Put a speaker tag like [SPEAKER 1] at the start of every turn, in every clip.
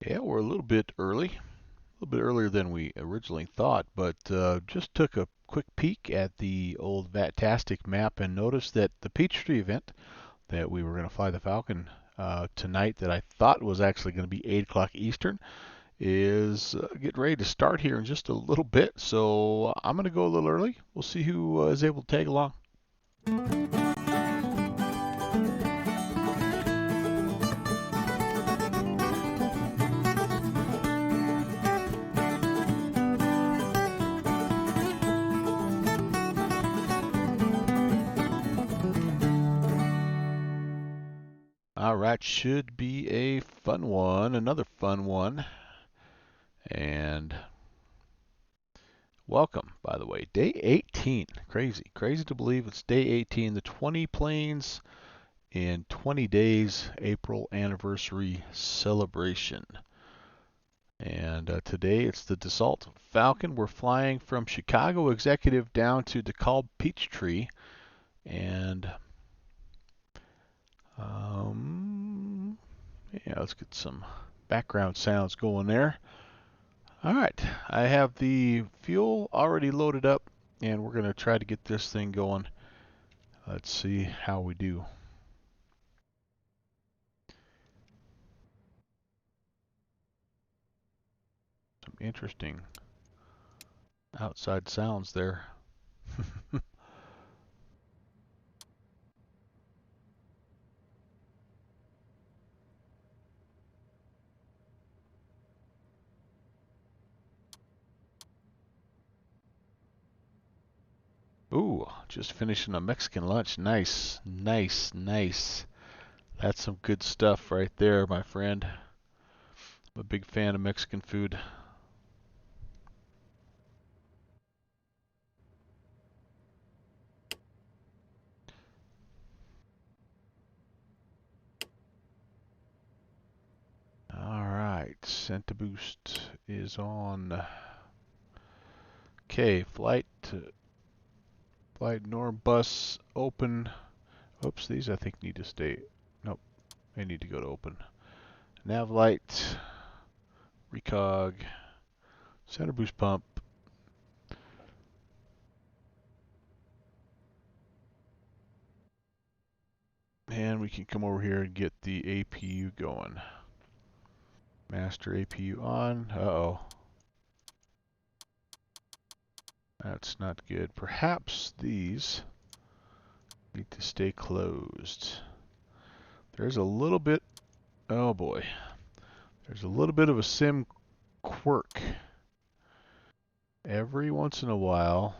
[SPEAKER 1] Yeah, we're a little bit earlier than we originally thought, but just took a quick peek at the old Vatastic map and noticed that the Peachtree event that we were going to fly the Falcon tonight, that I thought was actually going to be 8 o'clock Eastern, is getting ready to start here in just a little bit. So I'm going to go a little early. We'll see who is able to tag along. All right, should be a fun one, another fun one. And welcome, by the way. Day 18. Crazy. Crazy to believe it's day 18. The 20 planes in 20 days April anniversary celebration. And today it's the Dassault Falcon. We're flying from Chicago Executive down to DeKalb Peachtree. And yeah, let's get some background sounds going there. All right, I have the fuel already loaded up, and we're going to try to get this thing going. Let's see how we do. Some interesting outside sounds there. Ooh, just finishing a Mexican lunch. Nice, nice, nice. That's some good stuff right there, my friend. I'm a big fan of Mexican food. All right, Centiboost is on. Okay, flight norm bus open. Oops, these I think need to stay. Nope, they need to go to open. Nav light, recog, center boost pump. And we can come over here and get the APU going. Master APU on. Uh-oh. That's not good. Perhaps these need to stay closed. There's a little bit, oh boy. There's a little bit of a sim quirk. Every once in a while.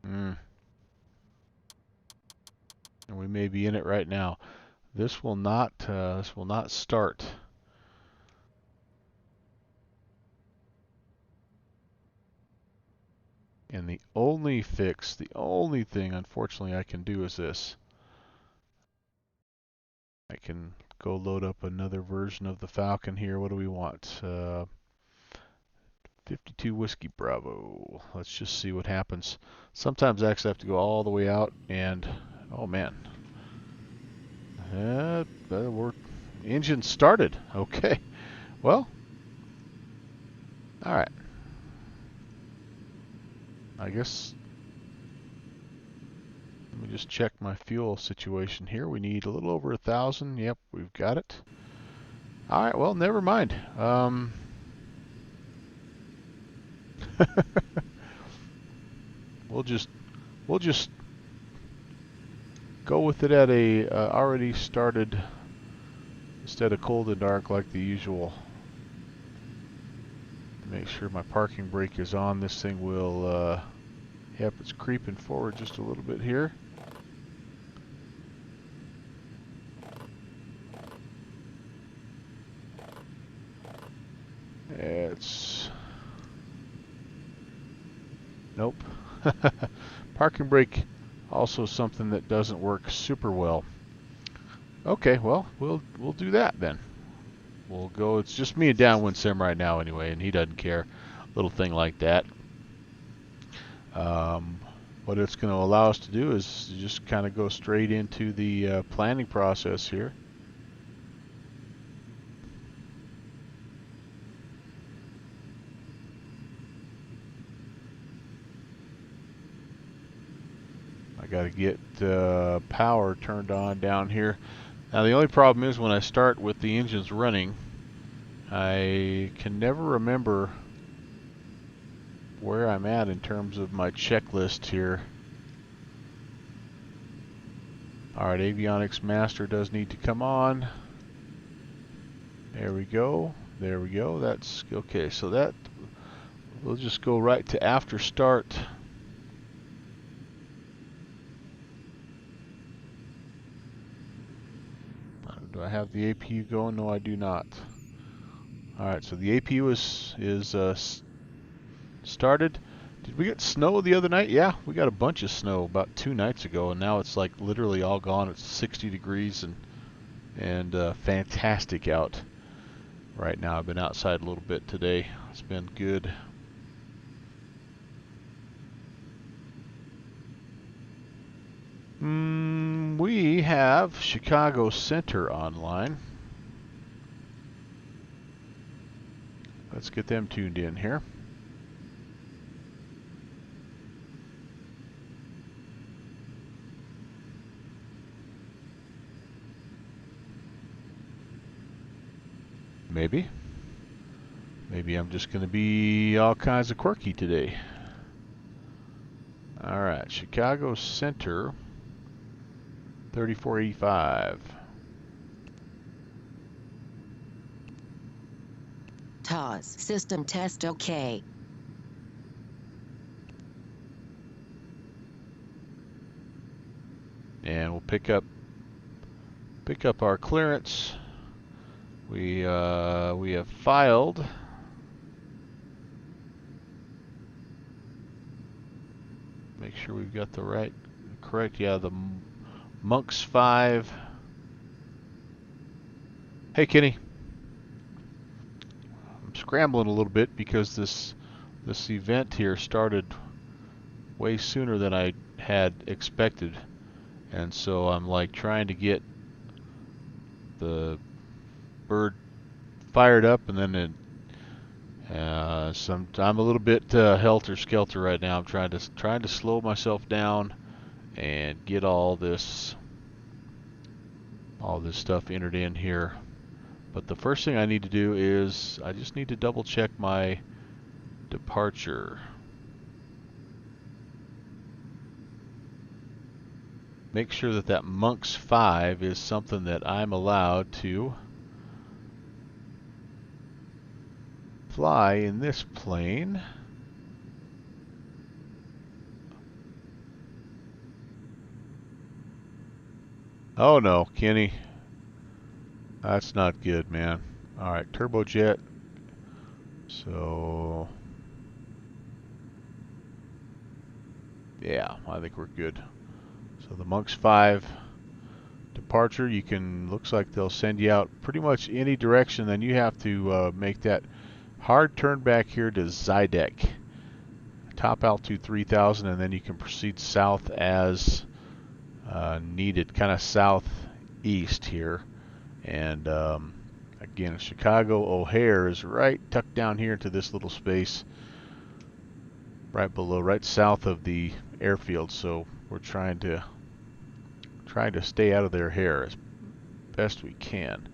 [SPEAKER 1] And we may be in it right now. This will not start. And the only thing unfortunately I can do is this. I can go load up another version of the Falcon here. What do we want? 52 Whiskey Bravo. Let's just see what happens. Sometimes I actually have to go all the way out and, oh man. We're engine started. Okay. Well, all right. I guess let me just check my fuel situation here. We need a little over 1,000. Yep, we've got it. All right. Well, never mind. we'll just go with it at a already started instead of cold and dark like the usual. Make sure my parking brake is on. This thing will, yep, it's creeping forward just a little bit here. It's, nope. Parking brake, also something that doesn't work super well. Okay, well, we'll do that then. We'll go. It's just me and Downwind Sim right now anyway, and he doesn't care. Little thing like that. What it's going to allow us to do is just kind of go straight into the planning process here. get power turned on down here. Now the only problem is when I start with the engines running, I can never remember where I'm at in terms of my checklist here. Alright, avionics master does need to come on. There we go. There we go. That's okay. So that we'll just go right to after start. Do I have the APU going? No, I do not. Alright, so the APU is started. Did we get snow the other night? Yeah, we got a bunch of snow about 2 nights ago, and now it's like literally all gone. It's 60 degrees and fantastic out right now. I've been outside a little bit today. It's been good. We have Chicago Center online. Let's get them tuned in here. Maybe. Maybe I'm just going to be all kinds of quirky today. Alright, Chicago Center, 3485.
[SPEAKER 2] TOS, system test OK.
[SPEAKER 1] And we'll pick up our clearance. We have filed. Make sure we've got the correct. Yeah, the Monks 5. Hey, Kenny. I'm scrambling a little bit because this event here started way sooner than I had expected, and so I'm like trying to get the bird fired up, and then I'm a little bit helter-skelter right now. I'm trying to slow myself down and get all this stuff entered in here. But the first thing I need to do is I just need to double check my departure. Make sure that Monks 5 is something that I'm allowed to fly in this plane. Oh no, Kenny. That's not good, man. Alright, turbojet. So yeah, I think we're good. So the Monks 5 departure, looks like they'll send you out pretty much any direction. Then you have to make that hard turn back here to Zydek. Top altitude 3000, and then you can proceed south as needed, kind of southeast here. And again, Chicago O'Hare is right tucked down here into this little space right below, right south of the airfield. So we're trying to stay out of their hair as best we can.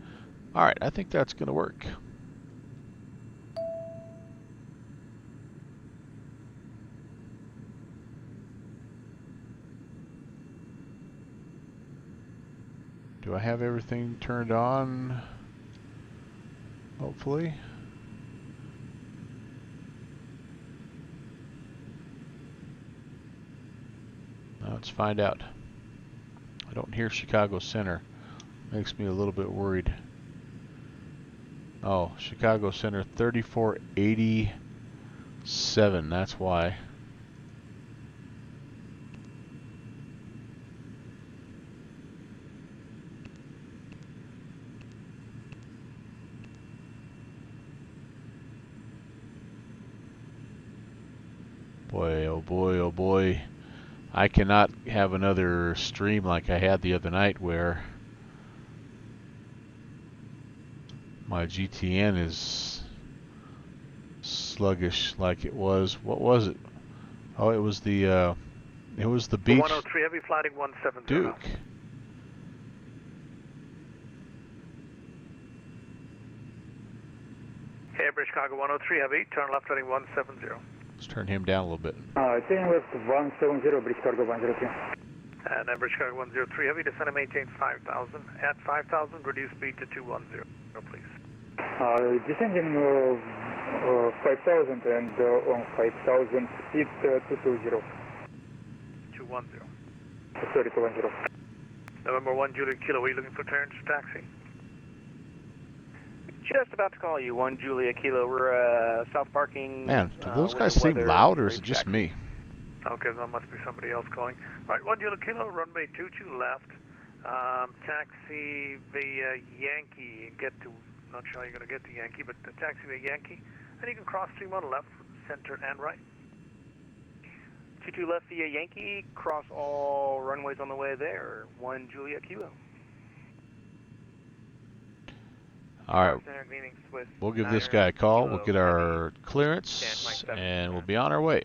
[SPEAKER 1] All right, I think that's going to work. Do I have everything turned on? Hopefully. Now let's find out. I don't hear Chicago Center. Makes me a little bit worried. Oh, Chicago Center 3487. That's why. Boy, oh boy, oh boy. I cannot have another stream like I had the other night where my GTN is sluggish like it was. What was it? Oh, it was the It was the Beach
[SPEAKER 3] 103 Heavy, flighting 170.
[SPEAKER 1] Duke.
[SPEAKER 3] Airbus Chicago 103 Heavy, turn left heading 170.
[SPEAKER 1] Let's turn him down a little bit.
[SPEAKER 4] Turn left 170, British Cargo 103.
[SPEAKER 3] And Airbus Chicago 103 Heavy, descend and maintain 5,000. At 5,000, reduce speed to 210, please.
[SPEAKER 4] Descending 5,000 and on 5,000, speed 220.
[SPEAKER 3] 210.
[SPEAKER 4] Sorry, 210.
[SPEAKER 3] November 1 Juliet Kilo, are you looking for clearance for taxi?
[SPEAKER 5] Just about to call you, 1 Julia Kilo. We're south parking.
[SPEAKER 1] Man, do those guys
[SPEAKER 5] winter
[SPEAKER 1] seem
[SPEAKER 5] weather,
[SPEAKER 1] loud, or is it
[SPEAKER 5] racetrack.
[SPEAKER 1] just me?
[SPEAKER 3] Okay, that must be somebody else calling. Right, 1 Juliet Kilo, runway 22 left. Taxi via Yankee. Get to, not sure how you're going to get to Yankee, but taxi via Yankee. And you can cross 31 left, center, and right.
[SPEAKER 5] 22 left via Yankee, cross all runways on the way there, 1 Julia Kilo.
[SPEAKER 1] All right, we'll give this guy a call. We'll get our clearance, and we'll be on our way.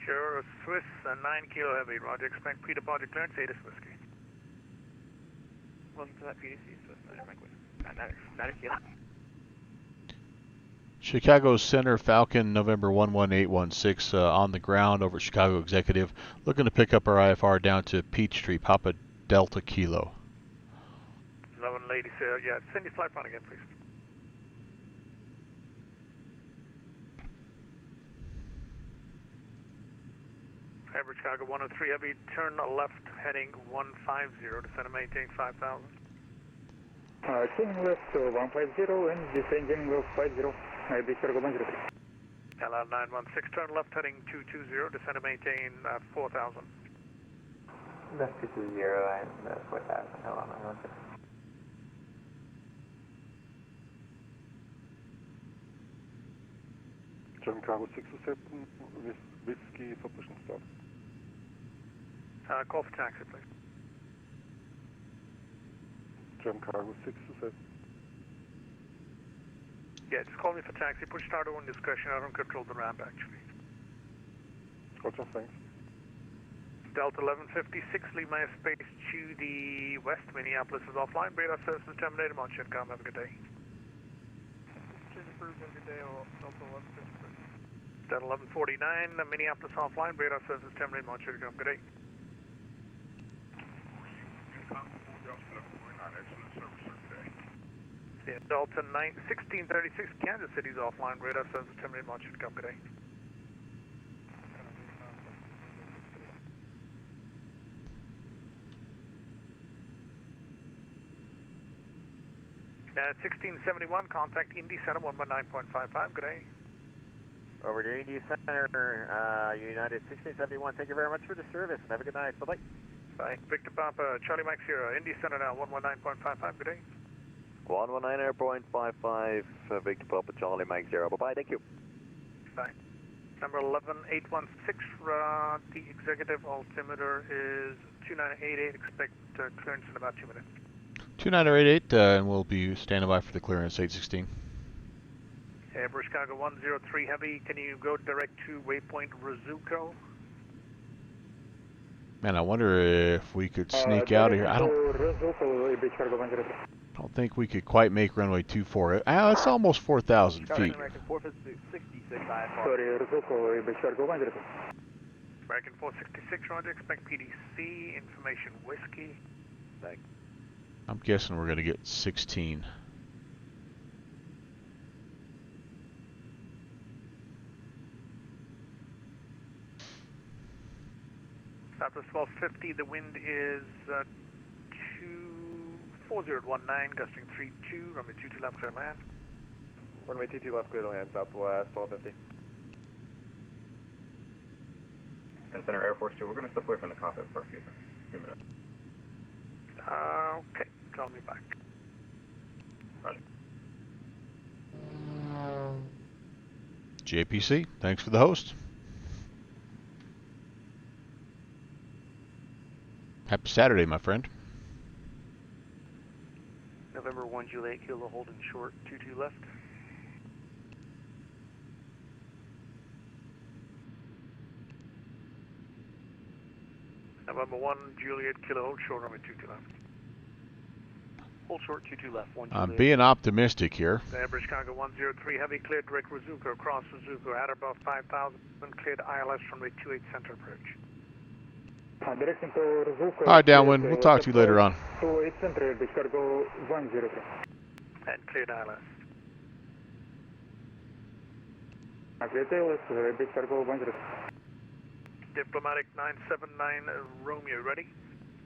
[SPEAKER 3] Sure, Swiss 9 Kilo Heavy. Roger, expect pre-departure clearance, ATIS Whiskey.
[SPEAKER 5] Welcome to that PDC, Swiss 9 Kilo.
[SPEAKER 1] Chicago Center, Falcon, November 11816, on the ground over at Chicago Executive. Looking to pick up our IFR down to Peachtree, Papa Delta Kilo.
[SPEAKER 3] 11 ladies, yeah, send your flight plan again, please. Average Chicago 103 Heavy, turn left heading 150, descend and maintain 5,000.
[SPEAKER 4] Turning left 150 and descending 50. British Cargo 103.
[SPEAKER 3] LL 916, turn left heading 220, descend and maintain 4,000.
[SPEAKER 5] Left 220 and 4,000. Hold on, one second.
[SPEAKER 6] German Cargo 607, Whiskey for push and start.
[SPEAKER 3] Call for taxi, please.
[SPEAKER 6] German Cargo 607.
[SPEAKER 3] Yeah, just call me for taxi. Push start on discretion. I don't control the ramp, actually.
[SPEAKER 6] Roger, thanks.
[SPEAKER 3] Delta 1156, leave my space to the west. Minneapolis is offline. Radar services terminated. Launch income. Have a good day. Good day, Delta 1156. Delta 1149, Minneapolis offline. Radar services terminated. Launch income. Good day. Yeah, Delta 1636, Kansas City's offline. Radar services terminated. Launch income. Good day. 1671, contact Indy Center 119.55. Good day.
[SPEAKER 5] Over to Indy Center, United 1671. Thank you very much for the service, and have a good night. Bye-bye.
[SPEAKER 3] Bye. Victor Papa, Charlie Mike Sierra, Indy Center now 119.55. Good day.
[SPEAKER 7] 119.55, Victor Papa, Charlie Mike Sierra. Bye-bye. Thank you.
[SPEAKER 3] Bye. Number 11816, the executive altimeter is 2988. Expect clearance in about 2 minutes.
[SPEAKER 1] 2988, and we'll be standing by for the clearance, 816.
[SPEAKER 3] Airbus Chicago 103 Heavy, can you go direct to waypoint Rizuko?
[SPEAKER 1] Man, I wonder if we could sneak out of here. I don't think we could quite make runway 24. It's almost 4,000 feet.
[SPEAKER 5] American 466 IFR.
[SPEAKER 4] Sorry, Rizuko, British Cargo 103.
[SPEAKER 3] American 466, Roger, expect PDC, information whiskey.
[SPEAKER 5] Thanks.
[SPEAKER 1] I'm guessing we're going to get 16.
[SPEAKER 3] Southwest 1250, the wind is 4019, gusting 32, runway 22 left, clear land.
[SPEAKER 7] Runway 22 left, clear to land, Southwest 1250. And Center Air Force 2, we're going to step away from the cockpit for a few minutes.
[SPEAKER 3] Okay, call me back.
[SPEAKER 7] Roger.
[SPEAKER 1] JPC, thanks for the host. Happy Saturday, my friend.
[SPEAKER 5] 1 Juliet Kilo holding short, 22 left.
[SPEAKER 3] November 1 Juliet Kilo, hold short, runway 22 left.
[SPEAKER 5] Hold short, 22 left, 1
[SPEAKER 1] I'm
[SPEAKER 5] Juliet.
[SPEAKER 1] being optimistic here.
[SPEAKER 3] Average cargo 103 heavy, cleared direct Rizuko, cross Rizuko, at above 5,000, cleared ILS runway 28 center approach.
[SPEAKER 4] Direction to Rizuko.
[SPEAKER 1] All right, downwind. We'll talk to you later on.
[SPEAKER 4] 28 center, Airbus cargo 103.
[SPEAKER 3] And cleared ILS.
[SPEAKER 4] Cleared ILS, Airbus cargo 103.
[SPEAKER 3] Diplomatic 979 Romeo, ready?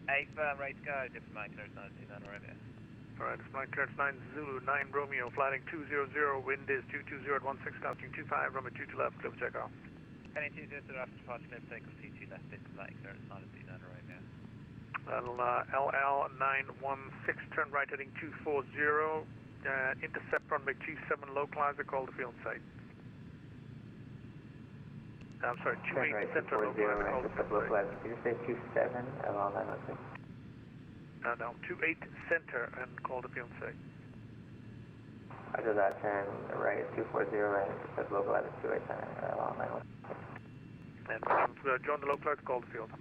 [SPEAKER 8] 8 right to go, Diplomatic clearance 9 Romeo.
[SPEAKER 3] Alright, Diplomatic clearance 9 Zulu, 9 Romeo, flighting 200, wind is 220 at 16, gusting 25, runway 22 left, clear for takeoff.
[SPEAKER 8] Heading 200 after departure, clear for takeoff, 22 left, Diplomatic clearance 9 Romeo.
[SPEAKER 3] LL 916, turn right heading 240, intercept runway 27, localizer, call the field site. I'm sorry, 28 center, localizer, call the field site.
[SPEAKER 9] Did you say 27 along 916?
[SPEAKER 3] No, 28 center and call the field site.
[SPEAKER 9] After that, turn right 240 and intercept localizer 28 center along 916.
[SPEAKER 3] And when you join the localizer, call the field.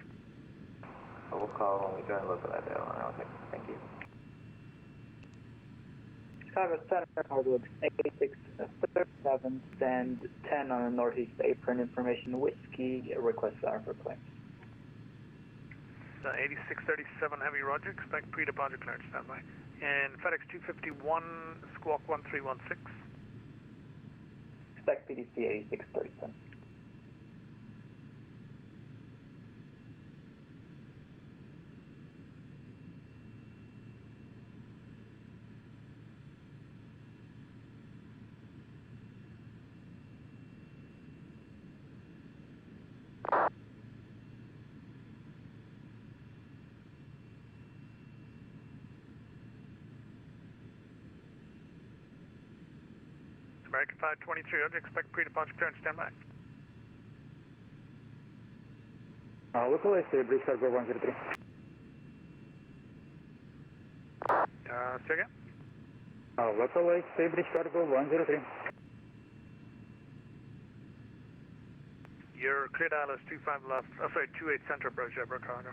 [SPEAKER 9] We'll call when we join localizer along 916. Thank you.
[SPEAKER 10] Chicago Center, hardwood 8637, stand 10 on the northeast apron, information whiskey, request are for claims.
[SPEAKER 3] 8637 Heavy, roger, expect pre-departure clearance, standby. And FedEx 251, squawk 1316.
[SPEAKER 10] Expect PDC 8637.
[SPEAKER 3] American 523, roger, expect pre-departure clearance, standby.
[SPEAKER 4] Localize, Airbus cargo 103.
[SPEAKER 3] Say again?
[SPEAKER 4] Localize, Airbus cargo 103.
[SPEAKER 3] You're cleared ILS 25 left, sorry, 28 center approach, Ebra cargo.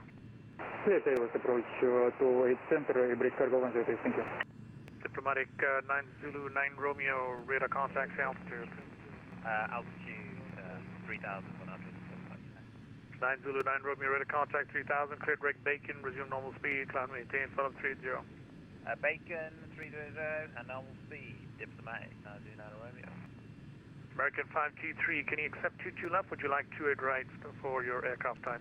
[SPEAKER 4] Cleared ILS approach 28 center, Airbus cargo 103, thank you.
[SPEAKER 3] Diplomatic 9 Zulu, 9 Romeo, radar contacts, altitude.
[SPEAKER 8] Altitude 3,100.
[SPEAKER 3] 9 Zulu, 9 Romeo, radar contact 3000, cleared direct Bacon, resume normal speed, climb maintain, follow 30.
[SPEAKER 8] Bacon 300 and normal speed, Diplomatic 9 Romeo.
[SPEAKER 3] American 523, can you accept 22 left? Would you like 28 right for your aircraft type?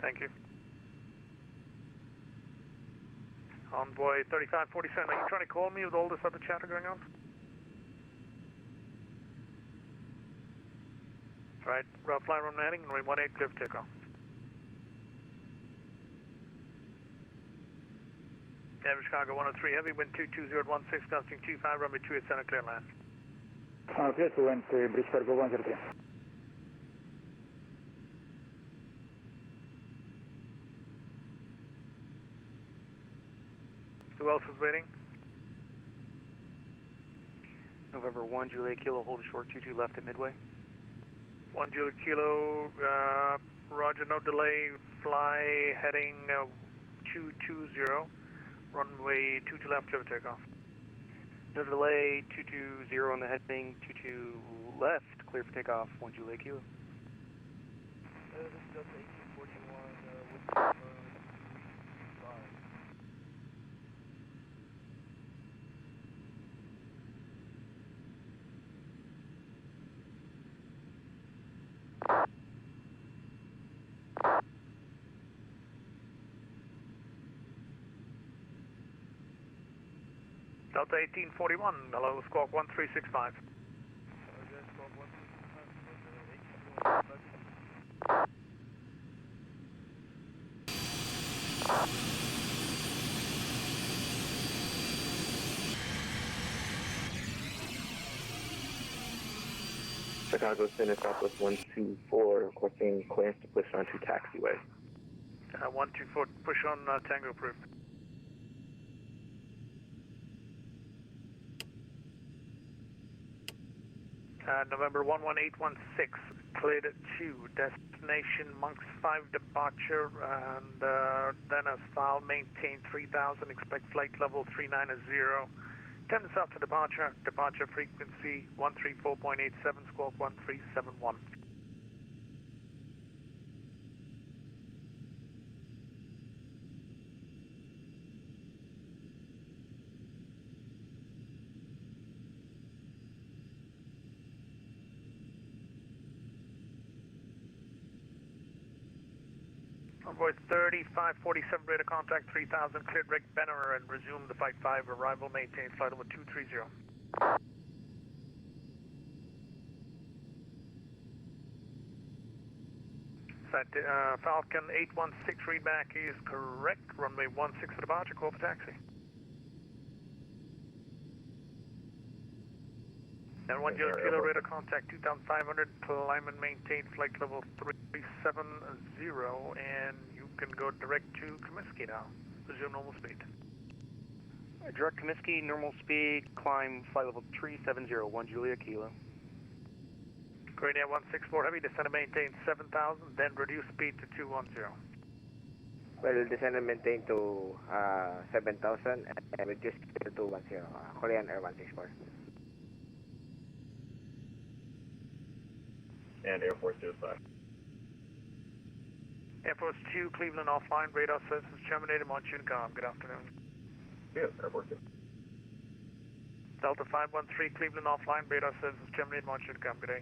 [SPEAKER 3] Thank you. Envoy 3547, are you trying to call me with all this other chatter going on? Right, route fly run heading, runway 18, clear for takeoff. Average cargo 103 heavy, wind 220 at 16, gusting 25, runway 28 center, clear land.
[SPEAKER 4] Clear to land, Airbus cargo 103.
[SPEAKER 3] Who else is waiting?
[SPEAKER 5] November 1 Juliet Kilo, hold short, 22 left at midway.
[SPEAKER 3] 1 Juliet Kilo, roger, no delay, fly heading 220, runway 22 left, clear for takeoff.
[SPEAKER 5] No delay, 220 on the heading, 22 left, clear for takeoff, 1 Juliet Kilo.
[SPEAKER 3] This is Delta 1841, with Delta 1841, hello, squawk 1365.
[SPEAKER 9] Chicago Center, Southwest 124, requesting clearance to push onto taxiway.
[SPEAKER 3] 124, push on Tango approved. November 11816, cleared at 2, destination Monks 5 departure, and then as file maintain 3000, expect flight level 390, 10 south to departure, departure frequency 134.87, squawk 1371. Envoy 3547, radar contact 3000, cleared Rick Benner and resume the Flight 5, arrival maintained, flight level 230. Falcon 816 readback is correct, runway 16 for departure, call for taxi. And 10 kilo radar contact 2500, climb and maintain flight level 370, and you can go direct to Comiskey now. Resume normal speed.
[SPEAKER 5] Direct Comiskey, normal speed, climb flight level 370, 1 Julia Kilo.
[SPEAKER 3] Great Air 164 Heavy, descend and maintain 7000, then reduce speed to 210.
[SPEAKER 11] Well, descend and maintain to 7000 and reduce speed to 210, Korean Air 164.
[SPEAKER 7] And Air Force 25.
[SPEAKER 3] Air Force 2, Cleveland offline, radar services terminated, Monsoon Com. Good afternoon.
[SPEAKER 7] Yes, Air Force 2.
[SPEAKER 3] Delta 513, Cleveland offline, radar services terminated, Monsoon Com. Good day.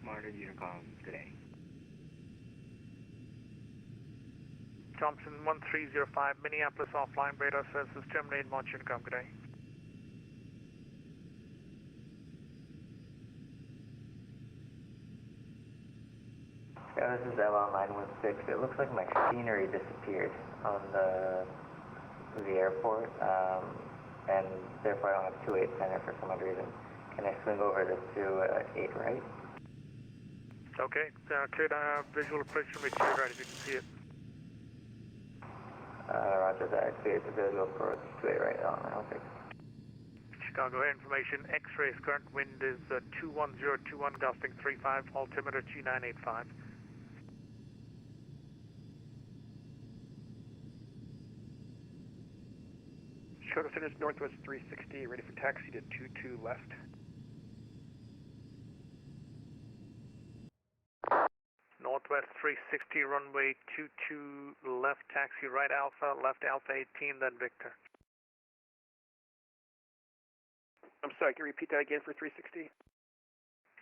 [SPEAKER 11] Modern Unicom, good day.
[SPEAKER 3] Thompson 1305, Minneapolis offline, radar services terminated, Monsoon Com. Good day.
[SPEAKER 9] Yeah, this is LL916. It looks like my scenery disappeared on the airport, and therefore I don't have 28 center for some odd reason. Can I swing over this to 8 right?
[SPEAKER 3] Okay, cleared visual approach from 8 right if you can see it.
[SPEAKER 9] Roger that. Cleared the visual approach to 8 right, LL916.
[SPEAKER 3] Chicago Air information, X-rays, current wind is 21021, gusting 35, altimeter 2985.
[SPEAKER 5] Chicago Center is Northwest 360, ready for taxi to 22 left.
[SPEAKER 3] Northwest 360, runway 22 left, taxi right Alpha, left Alpha 18, then Victor.
[SPEAKER 5] I'm sorry, can you repeat that again for 360?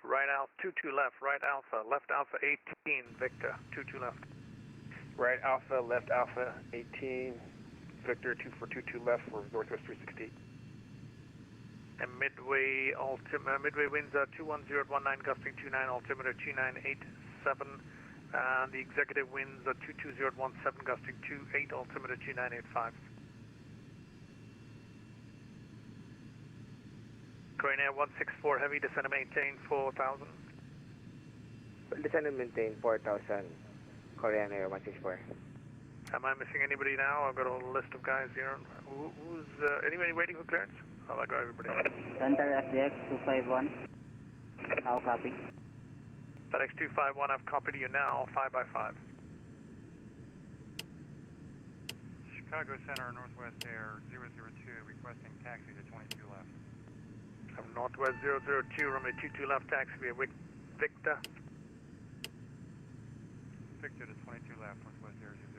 [SPEAKER 3] Right Alpha, 22 left, right Alpha, left Alpha 18, Victor, 22 left.
[SPEAKER 5] Right Alpha, left Alpha 18, Victor 2422 left for Northwest 360.
[SPEAKER 3] And midway winds are 210 at 19, gusting 29, altimeter 2987. And the executive winds are 220 at 17, gusting 28, altimeter 2985. Korean Air 164 Heavy, descend and maintain 4000.
[SPEAKER 11] Well, descend and maintain 4000, Korean Air 164.
[SPEAKER 3] Am I missing anybody now? I've got a list of guys here. Who's anybody waiting for clearance? I'll go everybody.
[SPEAKER 10] Center FDX 251. Now copy.
[SPEAKER 3] FedEx 251, I've copied you now, 5x5.
[SPEAKER 12] Chicago Center, Northwest Air 002, requesting taxi to 22 left.
[SPEAKER 3] I'm Northwest 002, runway 22 left, taxi via Victor.
[SPEAKER 12] Victor to 22 left, Northwest Air 002.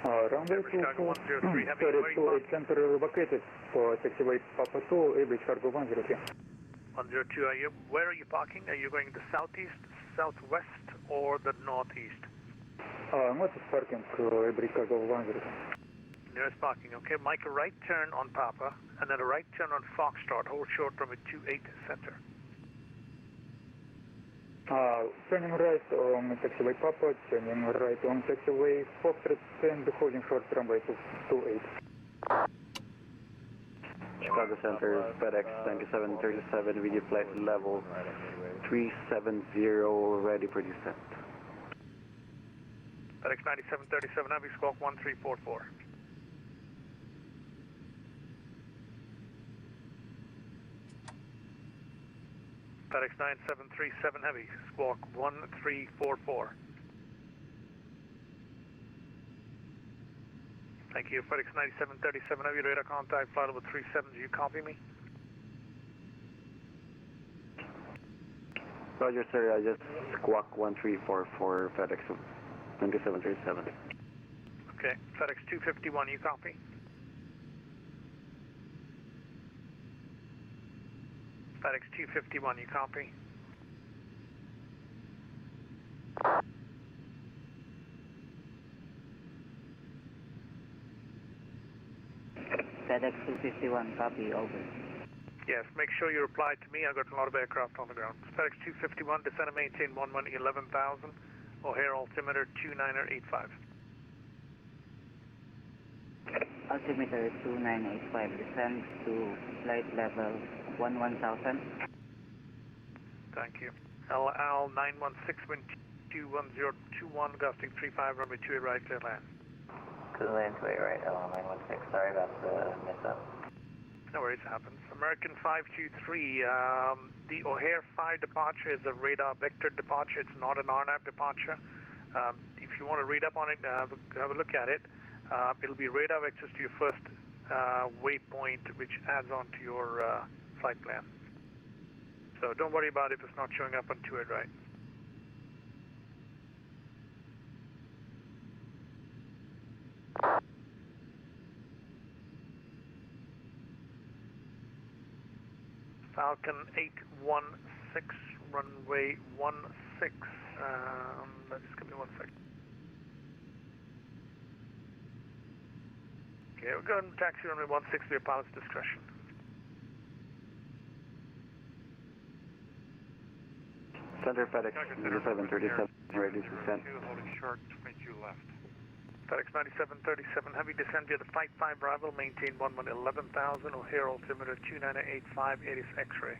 [SPEAKER 4] Runway 24, sorry, 28 center located for taxiway Papa 2, Average Cargo 103.
[SPEAKER 3] 102, where are you parking? Are you going the southeast, southwest, or the northeast?
[SPEAKER 4] Northeast parking, Average Cargo 103.
[SPEAKER 3] Nearest parking, okay. Make a right turn on Papa, and then a right turn on Foxtrot, hold short from a 28 center.
[SPEAKER 4] Turning right on taxiway Papa, turning right on taxiway Foxtrot, and holding short runway 28.
[SPEAKER 6] Chicago Center, FedEx 9737, video flight level 370, ready for descent.
[SPEAKER 3] FedEx 9737 Heavy, squawk 1344. FedEx 9737 Heavy, squawk 1344. Thank you. FedEx 9737 Heavy, radar contact, flight level 37. Do you copy me?
[SPEAKER 6] Roger, sir. I just squawk 1344 FedEx 9737.
[SPEAKER 3] Okay. FedEx 251, you copy? FedEx 251, you copy?
[SPEAKER 10] FedEx 251, copy, over.
[SPEAKER 3] Yes, make sure you reply to me. I've got a lot of aircraft on the ground. FedEx 251, descend and maintain 11,000, O'Hare altimeter 2985.
[SPEAKER 10] Altimeter 2985, descend to flight level 11,000.
[SPEAKER 3] Thank you. LL 916, wind 21021, gusting 35, runway 28 right, clear land.
[SPEAKER 9] Clear land 28 right, LL 916. Sorry about the mess-up.
[SPEAKER 3] No worries, happens. American 523, the O'Hare 5 departure is a radar vector departure. It's not an RNAV departure. If you want to read up on it, have a look at it. It'll be radar vectors to your first waypoint, which adds on to your flight plan. So don't worry about it if it's not showing up on 28 right. Falcon 816, runway 16. Just give me 1 second. Okay, we'll go ahead and taxi runway 16 to your pilot's discretion.
[SPEAKER 6] Center FedEx 9737, ready to descend.
[SPEAKER 12] Holding short, 22 left.
[SPEAKER 3] FedEx 9737 Heavy, descend via the Flight 5 arrival, maintain 11,000, O'Hare altimeter 2985, 80 X-ray.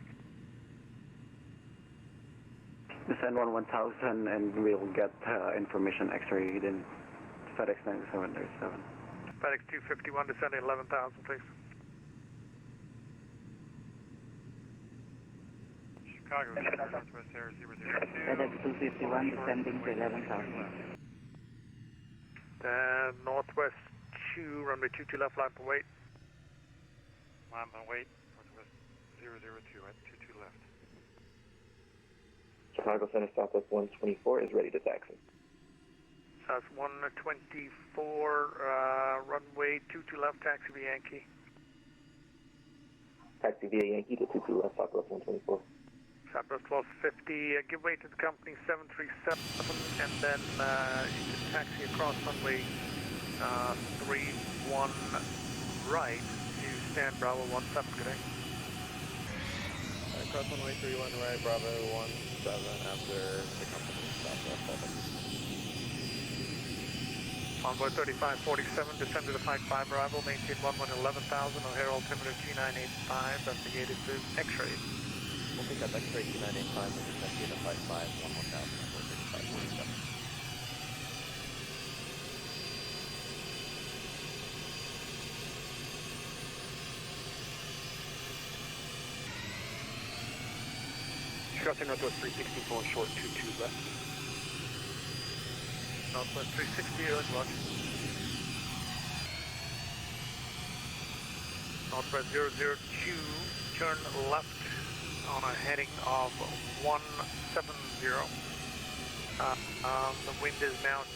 [SPEAKER 6] Descend 11,000 and we'll get information X-ray then FedEx 9737.
[SPEAKER 3] FedEx 251, descend 11,000, please.
[SPEAKER 12] Chicago, Northwest Air 002.
[SPEAKER 10] FedEx 251, descending to 11,000.
[SPEAKER 3] Northwest 2, runway 22 left, line for wait.
[SPEAKER 12] Line for wait, Northwest 002 at 22 left.
[SPEAKER 13] Chicago Center Southwest 124 is ready to taxi.
[SPEAKER 3] South 124, runway 22 left, taxi via Yankee.
[SPEAKER 13] Taxi via Yankee to 22 left, Southwest 124.
[SPEAKER 3] Southwest 1250, give way to the company 737, and then you can taxi across runway 31 right to stand Bravo 17, good day.
[SPEAKER 14] Cross runway 31 right, Bravo 17 after the company, Southwest 7.
[SPEAKER 3] Envoy 3547, descend to the Flight 5 arrival, maintain 11,000, O'Hare altimeter 2985, that's the gated to X-ray.
[SPEAKER 14] We'll pick up X-ray 2985 and descend to the Flight 5, 11,000, 3547.
[SPEAKER 5] Chicago Northwest 364, short 22 left.
[SPEAKER 3] Northwest 360, roger. Northwest 002, turn left on a heading of 170. The wind is now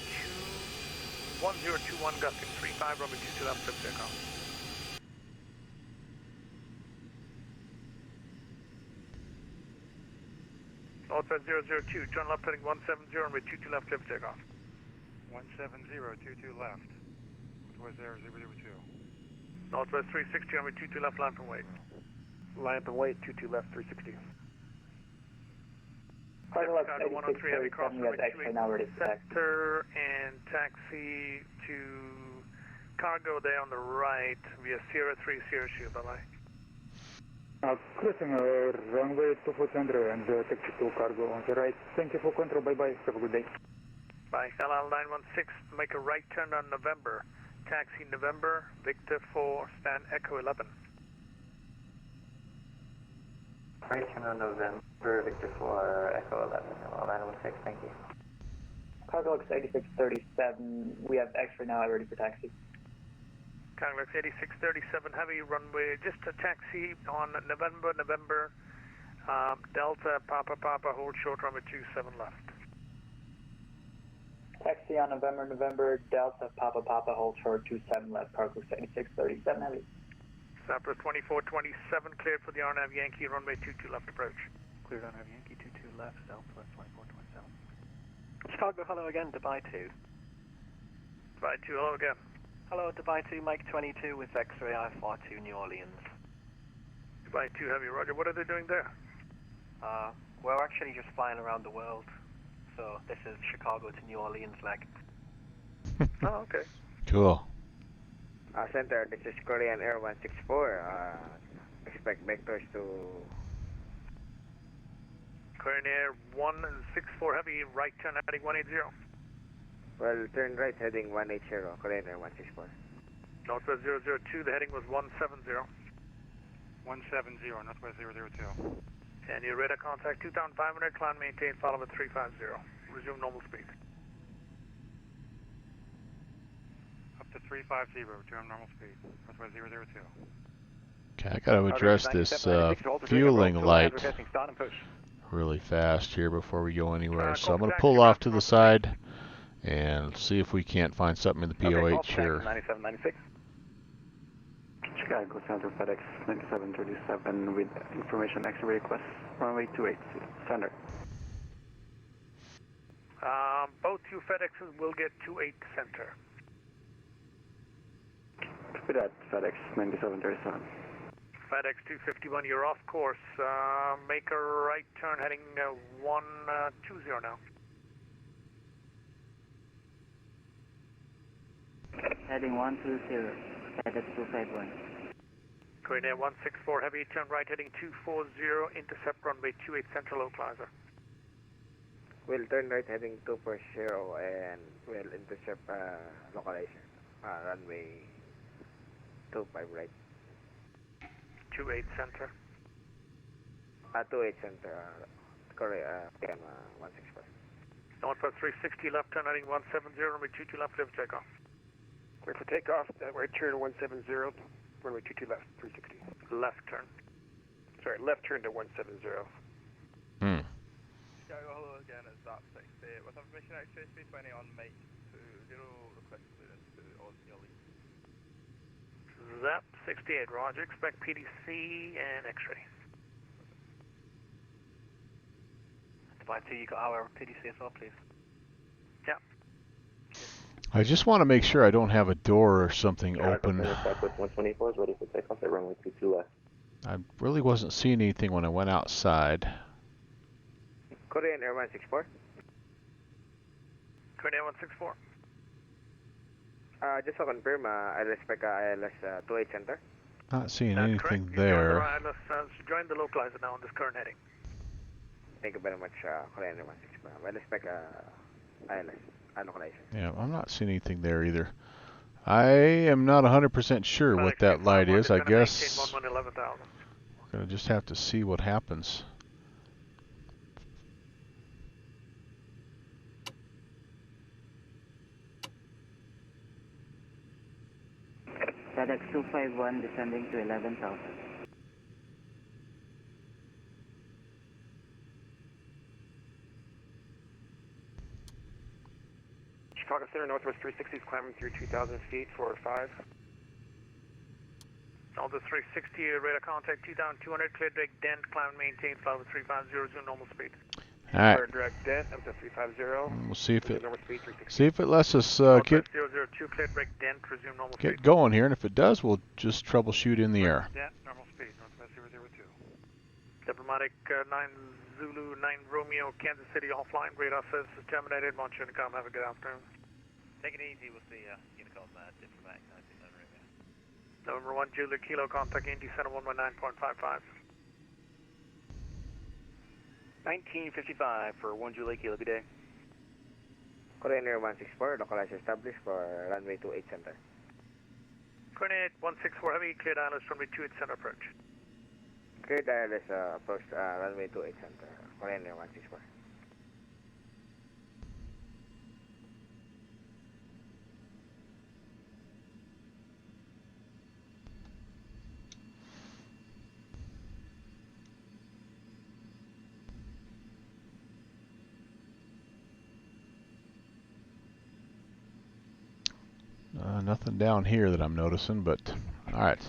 [SPEAKER 3] 1021, gusting 35, runway 22 left, flip takeoff. Northwest 002, turn left heading 170, runway 22 left, flip takeoff.
[SPEAKER 12] 170, 22 left. Northwest Air 002.
[SPEAKER 3] Northwest 360, runway 22 left, line from wait.
[SPEAKER 5] Line from wait, 22 left, 360.
[SPEAKER 10] Final up
[SPEAKER 3] Chicago 103 Heavy, cross runway 28
[SPEAKER 10] taxi.
[SPEAKER 3] center and taxi to cargo there on the right via Sierra 3, Sierra Shoe, bye-bye.
[SPEAKER 4] Crossing runway 24 center and taxi to cargo on the right. Thank you for control. Bye-bye. Have a good day.
[SPEAKER 3] Bye. LL916, make a right turn on November. Taxi November, Victor 4, stand Echo 11.
[SPEAKER 9] Right turn on November, Victor 4, Echo 11, LL916, thank you.
[SPEAKER 10] Cargo looks 8637. We have X-ray now ready for taxi.
[SPEAKER 3] Congress 8637 heavy runway, just a taxi on November, Delta, Papa, hold short runway 27 left.
[SPEAKER 10] Taxi on November, Delta, Papa, hold short 27 left, cargo 8637 heavy.
[SPEAKER 3] Southwest 2427, cleared for the RNAV Yankee, runway 22 left approach.
[SPEAKER 14] Cleared RNAV Yankee, 22 left, Southwest 2427. Chicago, hello again, Dubai 2.
[SPEAKER 3] Dubai 2, hello again.
[SPEAKER 14] Hello, Dubai 2, Mike 22 with X-ray I-42 New Orleans.
[SPEAKER 3] Dubai 2 heavy, roger. What are they doing there?
[SPEAKER 14] We're actually just flying around the world. So this is Chicago to New Orleans leg.
[SPEAKER 3] Oh, okay.
[SPEAKER 1] Cool.
[SPEAKER 11] Center, this is Korean Air 164. Expect vectors to...
[SPEAKER 3] Korean Air 164 heavy, right turn heading 180.
[SPEAKER 11] Well, turn right heading 180, Korean Air 164.
[SPEAKER 3] Northwest 002, the heading was 170.
[SPEAKER 12] 170, Northwest 002.
[SPEAKER 3] And your radar contact 2,500, climb maintain, follow at 350. Resume normal speed.
[SPEAKER 12] Up to 350, return normal speed, Northwest 002.
[SPEAKER 1] Okay, I got to address this fueling light really fast here before we go anywhere. So I'm going to pull off to the side and see if we can't find something in the POH here.
[SPEAKER 6] 9796. Chicago Center FedEx 9737 with information X-ray request, runway 28, center.
[SPEAKER 3] Both two FedExes will get 28 center.
[SPEAKER 6] Copy that, FedEx 9737.
[SPEAKER 3] FedEx 251, you're off course. Make a right turn heading 120 now.
[SPEAKER 15] Heading 120, FedEx 251.
[SPEAKER 3] Korean Air 164 heavy, turn right heading 240, intercept runway 28 central localizer.
[SPEAKER 11] We'll turn right heading 240 and we'll intercept localizer. Runway 25 right.
[SPEAKER 3] 28 center.
[SPEAKER 11] 28 center, Korea, PM 164.
[SPEAKER 3] Northwest 360 left turn heading 170, runway 22 left, clear for takeoff.
[SPEAKER 5] Clear for takeoff, right turn 170, runway 22 left, 360.
[SPEAKER 3] Left turn.
[SPEAKER 5] Sorry, left turn to 170.
[SPEAKER 16] Chicago, hello again, it's ZAP 60. With information X-ray 320 on Mike 20, request clearance to New Orleans.
[SPEAKER 3] ZAP 68, roger. Expect PDC and X-ray.
[SPEAKER 14] Dubai 2, you got our PDC as well, please.
[SPEAKER 3] Yeah.
[SPEAKER 1] I just want to make sure I don't have a door or something open.
[SPEAKER 13] Southwest 124 is ready for takeoff at runway 22 left.
[SPEAKER 1] I really wasn't seeing anything when I went outside.
[SPEAKER 11] Korean Air 164.
[SPEAKER 3] Korean Air 164.
[SPEAKER 11] Just to confirm, I respect ILS 28 center.
[SPEAKER 1] Not seeing
[SPEAKER 3] That's
[SPEAKER 1] anything
[SPEAKER 3] correct.
[SPEAKER 1] there.
[SPEAKER 3] Join the localizer now on this current heading.
[SPEAKER 11] Thank you very much, Korean Air 164. I respect ILS.
[SPEAKER 1] Yeah, I'm not seeing anything there either. I am not 100% sure what that light is. I guess we're going to just have to see what happens.
[SPEAKER 15] FedEx 251 descending to 11,000.
[SPEAKER 5] Chicago Center, Northwest 360 is climbing through 2,000 feet, 405.
[SPEAKER 3] Northwest 360, radar contact 2,200, clear direct dent, climb and maintain, follow 350, resume normal speed.
[SPEAKER 1] Alright.
[SPEAKER 5] Clear direct dent, up to 350.
[SPEAKER 1] We'll see if it
[SPEAKER 5] normal speed, 360.
[SPEAKER 1] see if it lets us get
[SPEAKER 3] 002, clear direct dent, resume normal
[SPEAKER 1] get
[SPEAKER 3] speed.
[SPEAKER 1] going here, and if it does, we'll just troubleshoot in the air.
[SPEAKER 12] Yeah, normal speed, Northwest 002.
[SPEAKER 3] Diplomatic 9 Zulu 9 Romeo, Kansas City offline. Radar says terminated. Want you to come. Have a good afternoon.
[SPEAKER 8] Take it easy. We'll see Unicom Diplomatic 19 Romeo.
[SPEAKER 3] November 1 Julia Kilo, contact Indy Center 119.55.
[SPEAKER 5] 1955 for 1 Julie Kilo, good day.
[SPEAKER 11] Korean Air 164, localize established for runway 28 center.
[SPEAKER 3] Korean 164 Heavy, cleared ILS runway 28 center approach.
[SPEAKER 11] Cleared ILS approach runway 28 center, Korean Air 164.
[SPEAKER 1] Nothing down here that I'm noticing, but alright.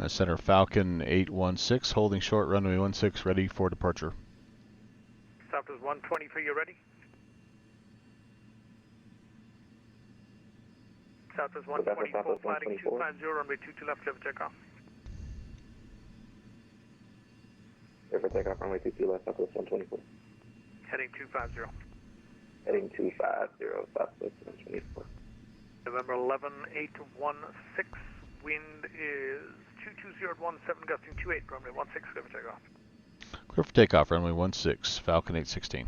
[SPEAKER 1] Center Falcon 816, holding short, runway 16, ready for departure.
[SPEAKER 3] Southwest 120 for you, ready? Southwest 124, flighting 250, runway 22 left, clear for takeoff.
[SPEAKER 13] Clear for takeoff, runway 22 left, Southwest 124.
[SPEAKER 3] Heading 250.
[SPEAKER 13] Heading 250, Southwest 124.
[SPEAKER 3] November 11816, wind is 22017, gusting 28, runway 16, clear for takeoff.
[SPEAKER 1] Clear for takeoff, runway 16, Falcon 816.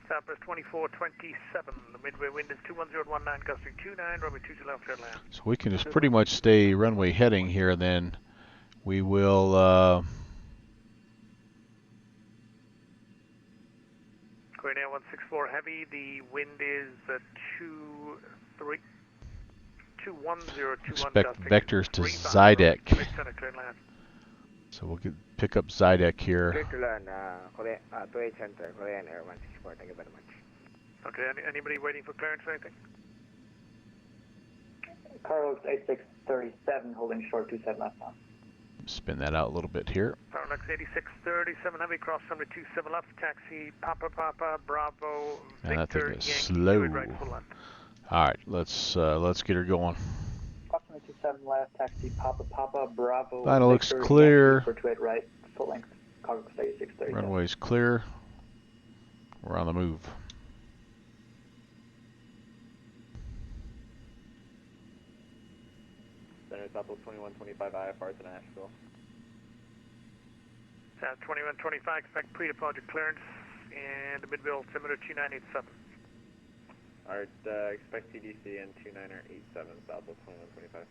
[SPEAKER 3] Southwest 2427, the midway wind is 21019, gusting 29, runway 22 left, clear land.
[SPEAKER 1] So we can just pretty much stay runway heading here, and then we will
[SPEAKER 3] Korean Air 164 Heavy, the wind is 21021,
[SPEAKER 1] expect vectors to Zydek. So we'll pick up Zydek here.
[SPEAKER 11] Clear to land, 28 center, Korean Air 164, thank you very much.
[SPEAKER 3] Okay, anybody waiting for clearance or anything?
[SPEAKER 10] Carlos 8637, holding short 27 left now.
[SPEAKER 1] Spin that out a little bit here.
[SPEAKER 3] Parallax 8637 Heavy, cross runway 27 left, taxi Papa Bravo
[SPEAKER 1] And that thing
[SPEAKER 3] Victor
[SPEAKER 1] is
[SPEAKER 3] Yankee
[SPEAKER 1] slow.
[SPEAKER 3] right full left.
[SPEAKER 1] All right, let's get her going.
[SPEAKER 10] Cross runway 27 left, taxi Papa Bravo
[SPEAKER 1] Final looks
[SPEAKER 10] Victor
[SPEAKER 1] clear.
[SPEAKER 10] Yankee for 28 right, full length. Carlos 8637.
[SPEAKER 1] Runway's clear. We're on the move.
[SPEAKER 7] Center Southwest 2125 IFR to Nashville.
[SPEAKER 3] South 2125, expect pre-departure clearance and midway altimeter 2987.
[SPEAKER 7] Alright, expect TDC and 2987 Southwest 2125.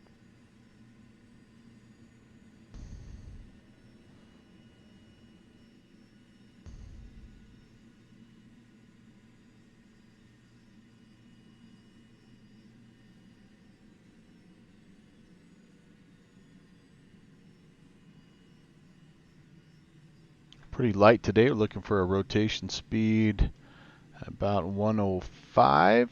[SPEAKER 1] Pretty light today. We're looking for a rotation speed about 105.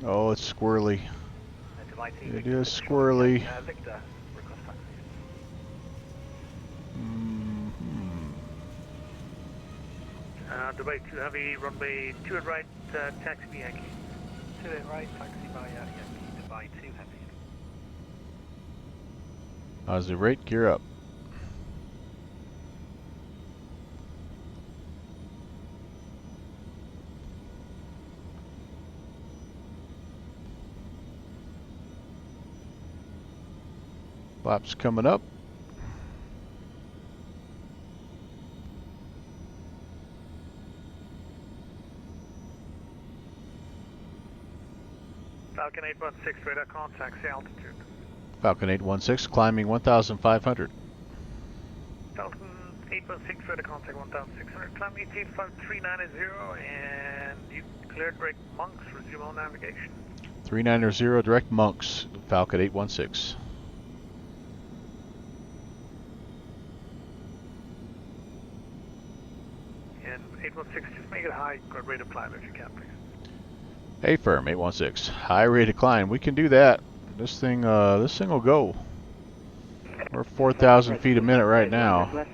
[SPEAKER 1] Oh, it's squirrely. It is squirrely.
[SPEAKER 3] Victor, request taxi. Dubai 2 Heavy, runway 2 at right, taxi Yankee.
[SPEAKER 5] 2 at right, taxi by Yankee, Dubai 2 Heavy.
[SPEAKER 1] How's the rate? Gear up. Flaps coming up.
[SPEAKER 3] Falcon 816, radar contact, say altitude.
[SPEAKER 1] Falcon 816 climbing 1,500.
[SPEAKER 3] Falcon 816, radar contact 1,600, climb 18539 and you cleared direct Monks, resume all navigation.
[SPEAKER 1] 390 direct Monks, Falcon 816.
[SPEAKER 3] And 816, just make it high, good rate of climb if you can, please.
[SPEAKER 1] Hey firm 816, high rate of climb. We can do that. This thing will go. We're 4,000 feet a minute right now.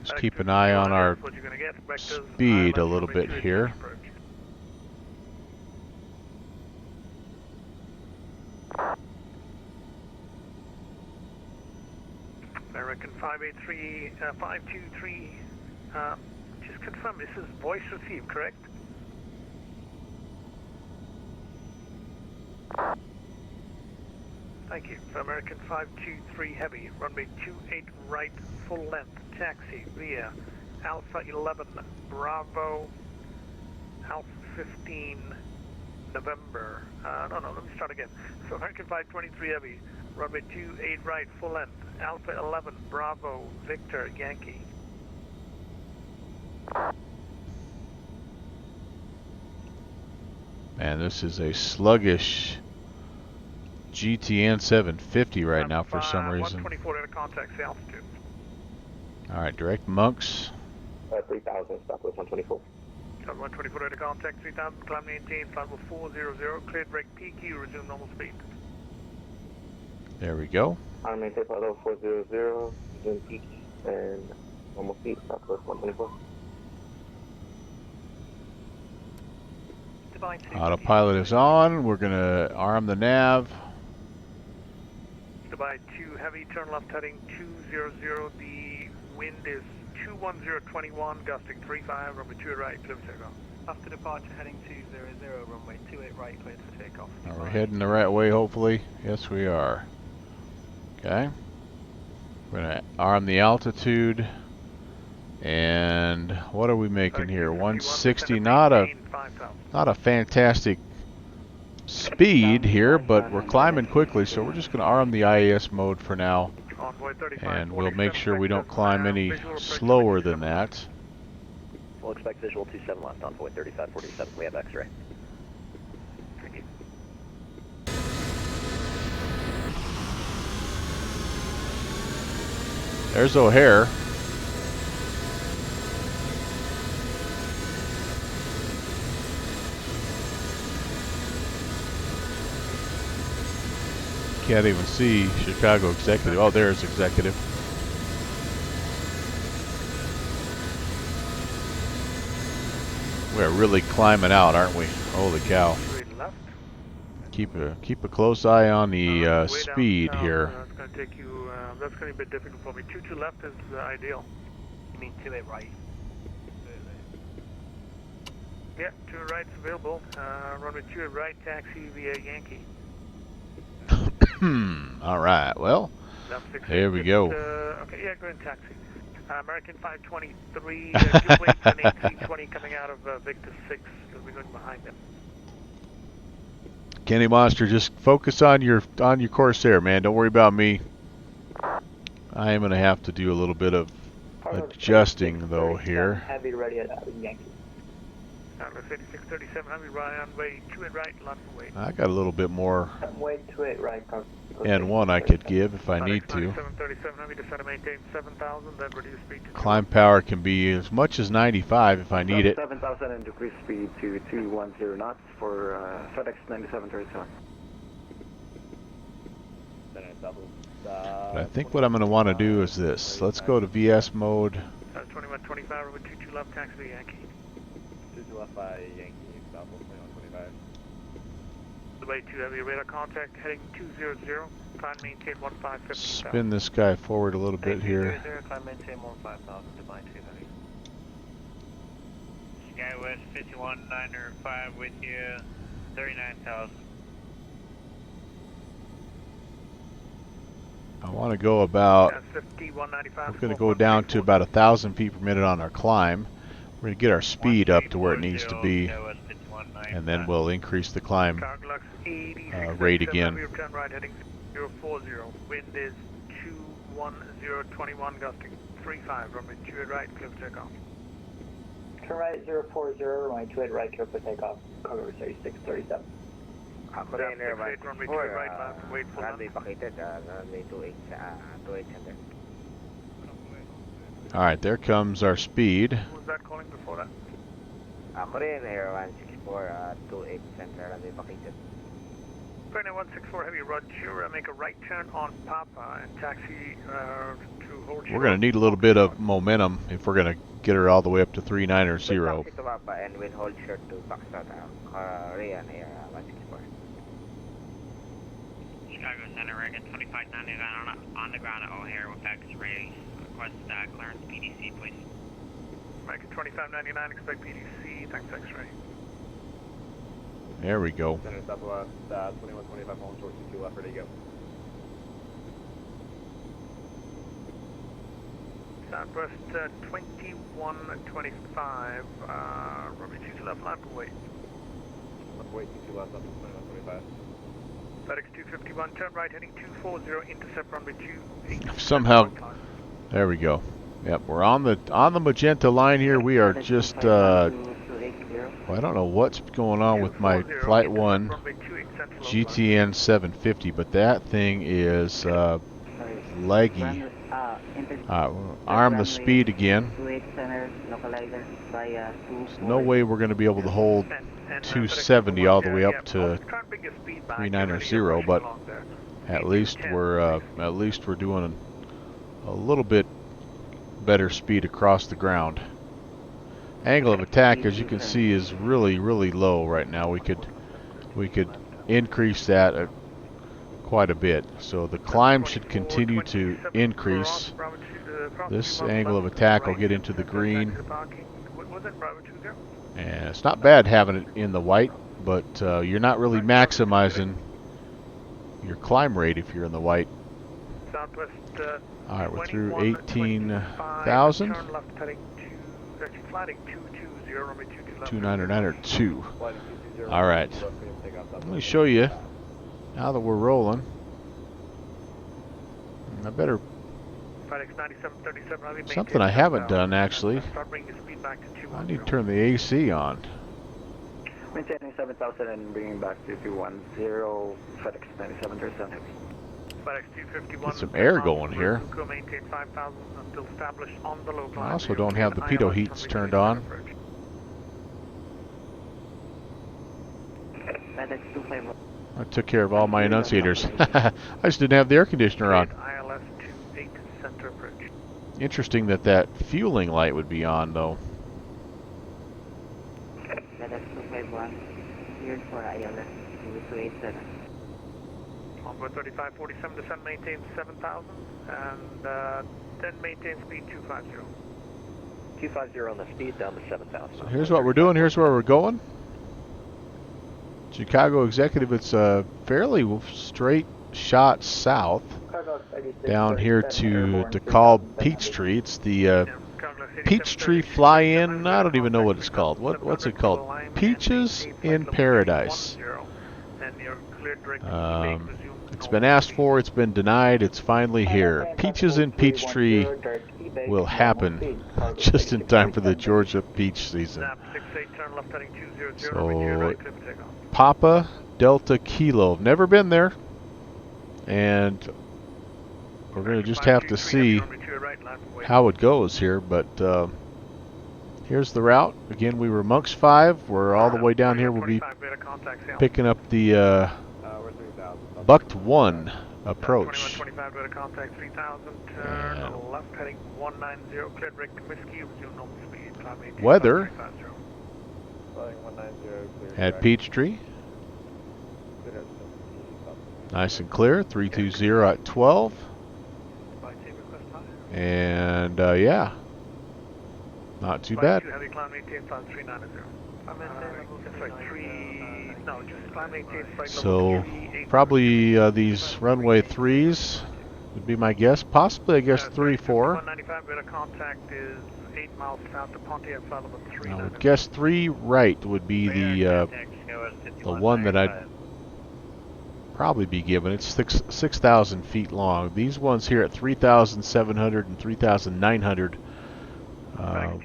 [SPEAKER 1] Just keep an eye on our speed a little bit here.
[SPEAKER 3] American 583, 523, just confirm this is voice received, correct? Thank you. For American 523 Heavy, runway 28 right, full length, taxi via Alpha 11 Bravo, Alpha 15 November. No, let me start again. So American 523 Heavy, runway 28 right, full length, Alpha 11 Bravo Victor Yankee.
[SPEAKER 1] Man, this is a sluggish GTN 750 right now for some reason.
[SPEAKER 3] 124 to contact the altitude.
[SPEAKER 1] All right, direct Monks.
[SPEAKER 13] 3000, Southwest 124.
[SPEAKER 3] 124 to contact 3000, climb maintain, flight level 400, cleared break PQ, resume normal speed.
[SPEAKER 1] There we go.
[SPEAKER 13] I'm maintain flight level 400, resume peak and normal speed, Southwest 124.
[SPEAKER 1] Autopilot is on. We're going to arm the nav.
[SPEAKER 3] Dubai 2 Heavy, turn left heading 200, the wind is 21021, gusting 35, runway 2 right, clear for takeoff.
[SPEAKER 14] After departure heading 200, runway 28 right, cleared for takeoff.
[SPEAKER 1] Are we heading the right way, hopefully? Yes, we are. Okay. We're going to arm the altitude. And what are we making here? 160, not a fantastic speed here, but we're climbing quickly, so we're just going to arm the IAS mode for now. And we'll make sure we don't climb any slower than that.
[SPEAKER 17] We'll expect visual 27 left on point 3547. We have X-ray.
[SPEAKER 1] There's O'Hare. Can't even see Chicago Executive. Oh, there's Executive. We're really climbing out, aren't we? Holy cow. Keep a close eye on the speed here.
[SPEAKER 3] That's going to take you, that's going to be a bit difficult for me. 22 left is ideal.
[SPEAKER 14] You mean 28 right?
[SPEAKER 3] Yeah, 2 right's available. Runway 2 right, taxi via Yankee.
[SPEAKER 1] All right, well, here we go.
[SPEAKER 3] Okay, yeah, go ahead and taxi. American 523, just wait for an AC-20 coming out of Victor 6. We'll be going behind them.
[SPEAKER 1] Kenny Monster, just focus on your course there, man. Don't worry about me. I am going to have to do a little bit of adjusting, though, here.
[SPEAKER 10] Heavy ready at Yankee.
[SPEAKER 3] Let's say 637, heavy right on way 28 right, lots of weight.
[SPEAKER 1] I got a little bit more
[SPEAKER 10] Way 28 right.
[SPEAKER 1] N1 I could give if I need to.
[SPEAKER 3] 737, heavy, descend to maintain 7,000, then reduce speed to
[SPEAKER 1] Climb power can be as much as 95 if I need it.
[SPEAKER 6] 7,000 and decrease speed to 210 knots for FedEx 9737.
[SPEAKER 1] But I think what I'm going to want to do is this. Let's go to VS mode.
[SPEAKER 3] 2125, over 22 left, taxi Yankee.
[SPEAKER 7] 22 left by Yankee, Southwest 2125.
[SPEAKER 3] Dubai 2 heavy, radar contact, heading 200, climb maintain 1550.
[SPEAKER 1] Spin this guy forward a little bit here.
[SPEAKER 14] Climb maintain 15,000, Dubai 2 heavy.
[SPEAKER 8] Skywest 51905 with you, 39,000.
[SPEAKER 1] I want to go about,
[SPEAKER 3] 50, 195,
[SPEAKER 1] we're going to go down to about 1,000 feet per minute on our climb. We're going to get our speed up to where it needs to be, and then we'll increase the climb rate again.
[SPEAKER 3] Turn right heading 040, wind is 21021, gusting 35, runway 28 right, clear for takeoff.
[SPEAKER 10] Turn right 040, runway 28 right, clear for takeoff, cover 3637.
[SPEAKER 11] Runway
[SPEAKER 3] 28 right, wait for
[SPEAKER 11] runway pakited, runway 28 center.
[SPEAKER 1] Alright, there comes our speed.
[SPEAKER 3] Who was that calling before that?
[SPEAKER 11] Korean Air 164, 28 center, runway pakited.
[SPEAKER 3] Korean 164 heavy, roger, make a right turn on Papa and taxi to hold.
[SPEAKER 1] We're going to need a little bit of momentum if we're going to get her all the way up to 390.
[SPEAKER 11] Taxi to Papa and wind hold short to Foxtrot, Korean Air 164.
[SPEAKER 18] Chicago Center, Reagan 2599 on the ground at O'Hare with X-ray. Request clearance PDC, please.
[SPEAKER 3] American 2599, expect PDC, thanks X-ray.
[SPEAKER 1] There we go.
[SPEAKER 7] Center Southwest 2125 home short 22 left, ready to go.
[SPEAKER 3] Southwest 2125, runway 22 left, line for wait.
[SPEAKER 7] Left wait, 22 left, up to 2125.
[SPEAKER 3] FedEx 251, turn right, heading 240, intercept runway 28.
[SPEAKER 1] Somehow, there we go. Yep, we're on the magenta line here. We are just, well, I don't know what's going on with my Flight 1 GTN 750, but that thing is laggy. Arm the speed again. There's no way we're going to be able to hold 270 all the way up to 390, but at least we're doing a little bit better speed across the ground. Angle of attack, as you can see, is really low right now. We could increase that quite a bit. So the climb should continue to increase. This angle of attack will get into the green. And it's not bad having it in the white, but you're not really maximizing your climb rate if you're in the white. Alright, we're through 18,000. 299 Alright. Let me show you now that we're rolling. I better. Something I haven't done actually. I need to turn the AC on.
[SPEAKER 6] Maintaining 7,000 and bringing back to 210, FedEx 9737.
[SPEAKER 1] Get some air going here. I also don't have the pitot heats turned on. I took care of all my enunciators. I just didn't have the air conditioner on. Interesting that fueling light would be on though.
[SPEAKER 15] FedEx 251, cleared for ILS 2287.
[SPEAKER 3] Onboard 3547, descend maintain 7,000 and then maintain speed 250.
[SPEAKER 17] 250 on the speed down to 7,000.
[SPEAKER 1] So here's what we're doing, here's where we're going. Chicago Executive, it's a fairly straight shot south down here to DeKalb Peachtree. It's the Peachtree Fly-In. I don't even know what it's called. What's it called? Peaches in Paradise. It's been asked for, it's been denied, it's finally here. Peaches in Peachtree will happen just in time for the Georgia peach season. So, Papa Delta Kilo. Never been there, and we're going to just have to see how it goes here. But here's the route. Again, we were Monks 5. We're all the way down here. We'll be picking up the Bucked 1 approach. Weather at Peachtree. Nice and clear. 320 at 12. And yeah, not too bad. So probably these runway 3s would be my guess. Possibly, I guess 3-4. I would guess 3 right would be the one that I'd probably be given. It's 6,000 feet long. These ones here at 3,700 and 3,900,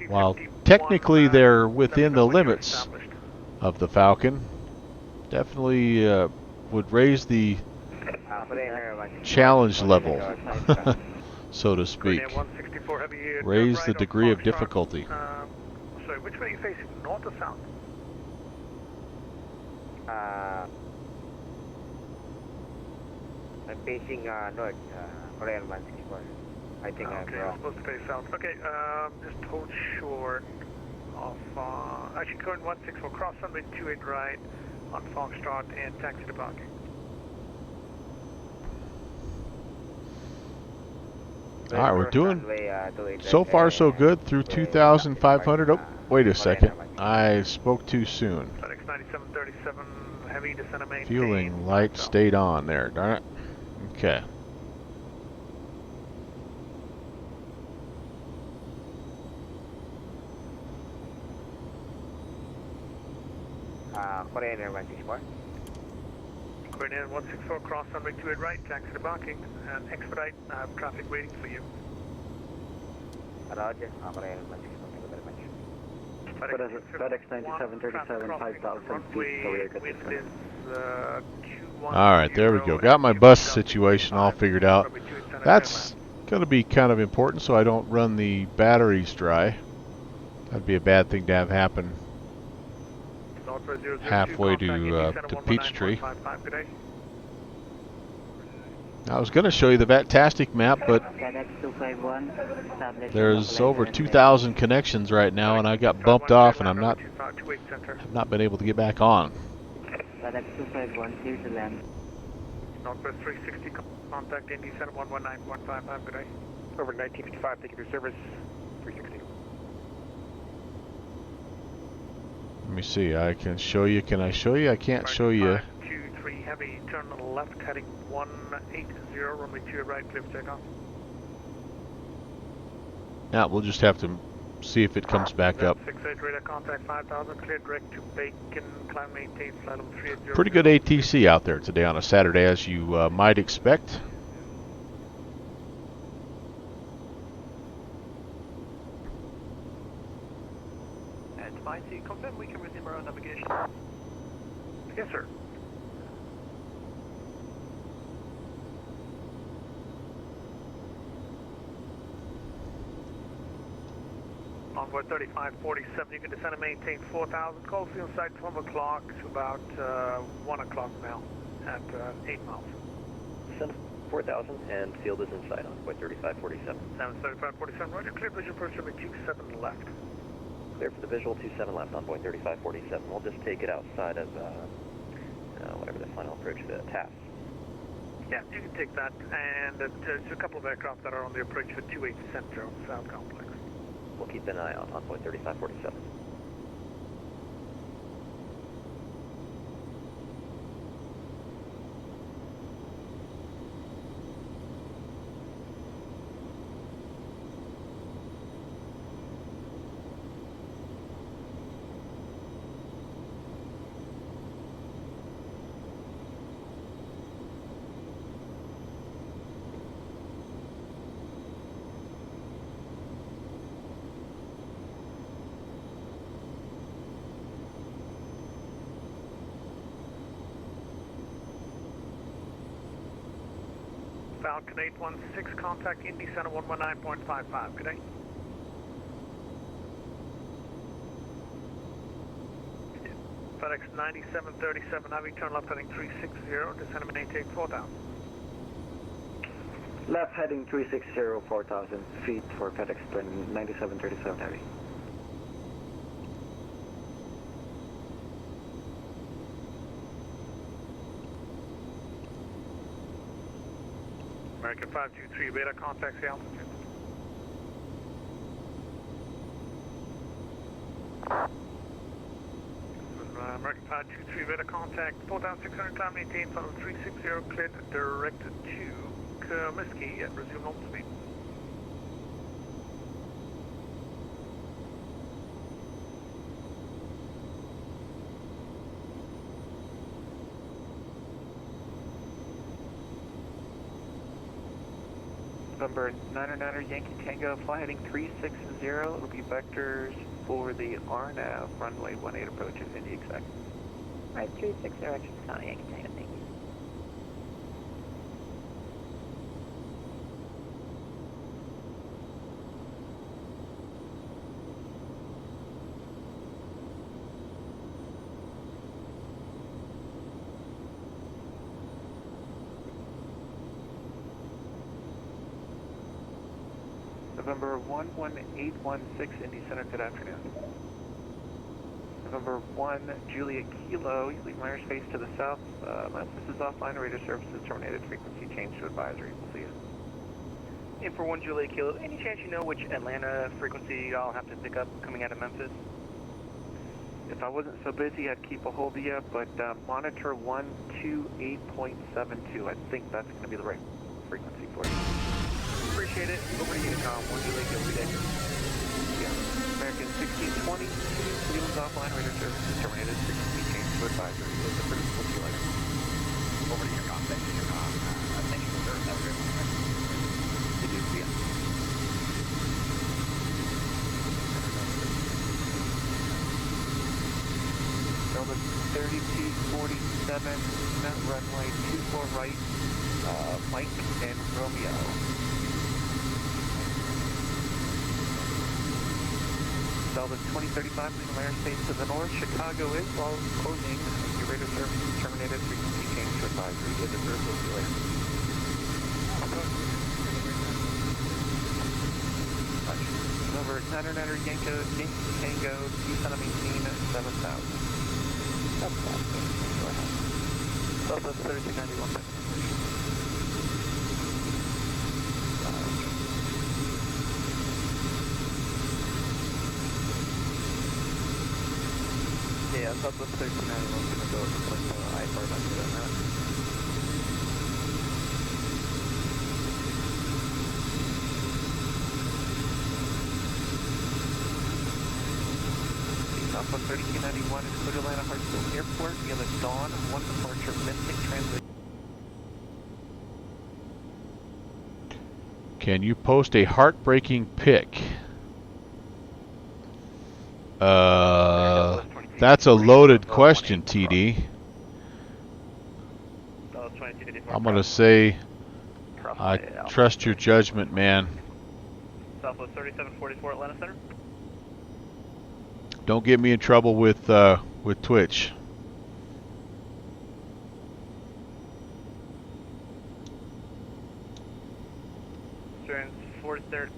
[SPEAKER 1] while technically they're within the limits of the Falcon, definitely would raise the challenge level, so to speak. Raise the degree of difficulty.
[SPEAKER 3] Sorry, which way are you facing? North or south?
[SPEAKER 11] I'm facing north, Korean 164. I think I'm
[SPEAKER 3] okay,
[SPEAKER 11] wrong.
[SPEAKER 3] I'm supposed to face south. Okay, just hold short of, actually current 164, cross runway 28 right on Foxtrot and taxi to parking.
[SPEAKER 1] All right, we're doing
[SPEAKER 11] runway,
[SPEAKER 1] so far so good through 2,500. Oh, wait a second. I spoke too soon.
[SPEAKER 3] FedEx 9737, heavy descent and maintain.
[SPEAKER 1] Fueling light stayed on there, darn it. Okay.
[SPEAKER 11] Korean Air 164.
[SPEAKER 3] Korean Air 164, cross runway 28 right, taxi to Barking, and expedite. I have traffic waiting for you.
[SPEAKER 11] Roger, Korean Air 164, thank you very much.
[SPEAKER 6] FedEx 9737, 5,000 feet, so we are good to go.
[SPEAKER 1] Alright, there we go. Got my bus situation all figured out. That's going to be kind of important so I don't run the batteries dry. That'd be a bad thing to have happen halfway to Peachtree. I was going to show you the Vatastic map, but there's over 2,000 connections right now, and I got bumped off, and I've not been able to get back on.
[SPEAKER 15] FedEx 251, clear to land.
[SPEAKER 3] Northwest 360, contact Indy Center 119.55, good day.
[SPEAKER 5] Over 1955, thank you for your service, 360.
[SPEAKER 1] Let me see, I can show you. Can I show you? I can't show you.
[SPEAKER 3] 523 heavy, turn left, heading 180, runway 2 right, clear for takeoff.
[SPEAKER 1] Yeah, we'll just have to see if it comes back up.
[SPEAKER 3] 68 radar, contact 5000, clear direct to Bacon, climb maintain, flight level 380.
[SPEAKER 1] Pretty good ATC out there today on a Saturday, as you might expect.
[SPEAKER 14] And to my seat, confirm we can resume our own navigation.
[SPEAKER 3] Yes, sir. Onboard 3547, you can descend and maintain 4,000. Call field site 12 o'clock to about 1 o'clock now at 8 miles.
[SPEAKER 17] Descend 4,000 and field is inside on point 3547.
[SPEAKER 3] 3547, roger. Clear visual approach runway 27 left.
[SPEAKER 17] Clear for the visual 27 left on point 3547. We'll just take it outside of whatever the final approach to TAS.
[SPEAKER 3] Yeah, you can take that, and there's a couple of aircraft that are on the approach for 28 Centro South Complex.
[SPEAKER 17] We'll keep an eye out on point 3547.
[SPEAKER 3] Falcon 816, contact Indy Center 119.55, good day. FedEx 9737, heavy, turn left heading 360, descend and maintain 4,000.
[SPEAKER 6] Left heading 360, 4,000 feet for FedEx 9737 heavy.
[SPEAKER 3] American 523, radar contacts the altitude. American 523, radar contact 4,600, climb maintain, follow 360, cleared direct to Comiskey at resume normal speed.
[SPEAKER 5] November 9er Yankee Tango, fly heading 360, it'll be vectors for the RNAV, runway 18 approach at Indy exact.
[SPEAKER 15] Right, 360, actually, Yankee Tango, thank you.
[SPEAKER 5] November 11816 Indy Center, good afternoon. November 1 Juliet Kilo, you leave my airspace to the south. This is offline, radar services terminated, frequency change to advisory. We'll see you. Info 1 Juliet Kilo, any chance you know which Atlanta frequency y'all have to pick up coming out of Memphis? If I wasn't so busy, I'd keep a hold of you, but monitor 128.72. I think that's going to be the right frequency for you. Appreciate it. Over to you, Tom. 1 Juliet Kilo, every day. Yeah. American 1620, Cleveland's offline, radar service is terminated. Frequency change to advisory. What's the principal you like?
[SPEAKER 8] Over to your com. Thank you, your com. Thank you, sir. Have a great one.
[SPEAKER 5] Did you see it? Delta 3247, Mount runway 24 right, Mike and Romeo. Delta 2035, leaving airspace to the north. Chicago is while closing. Your radar service is terminated. Frequency change to advisory. Good to serve. We'll see you later. Over 900 Yankee Tango, East on 18, 7,000. Go ahead. Southwest 3291. Yeah, Southwest 3291 is going to go with the IFR method on that. Southwest 3291 is clear to land at Hartsville Airport via the Dawn 1 departure Mystic Transit.
[SPEAKER 1] Can you post a heartbreaking pic? That's a loaded question, TD. I'm going to say I trust your judgment, man.
[SPEAKER 8] Southwest 3744 Atlanta Center.
[SPEAKER 1] Don't get me in trouble with Twitch.
[SPEAKER 8] Strings 430.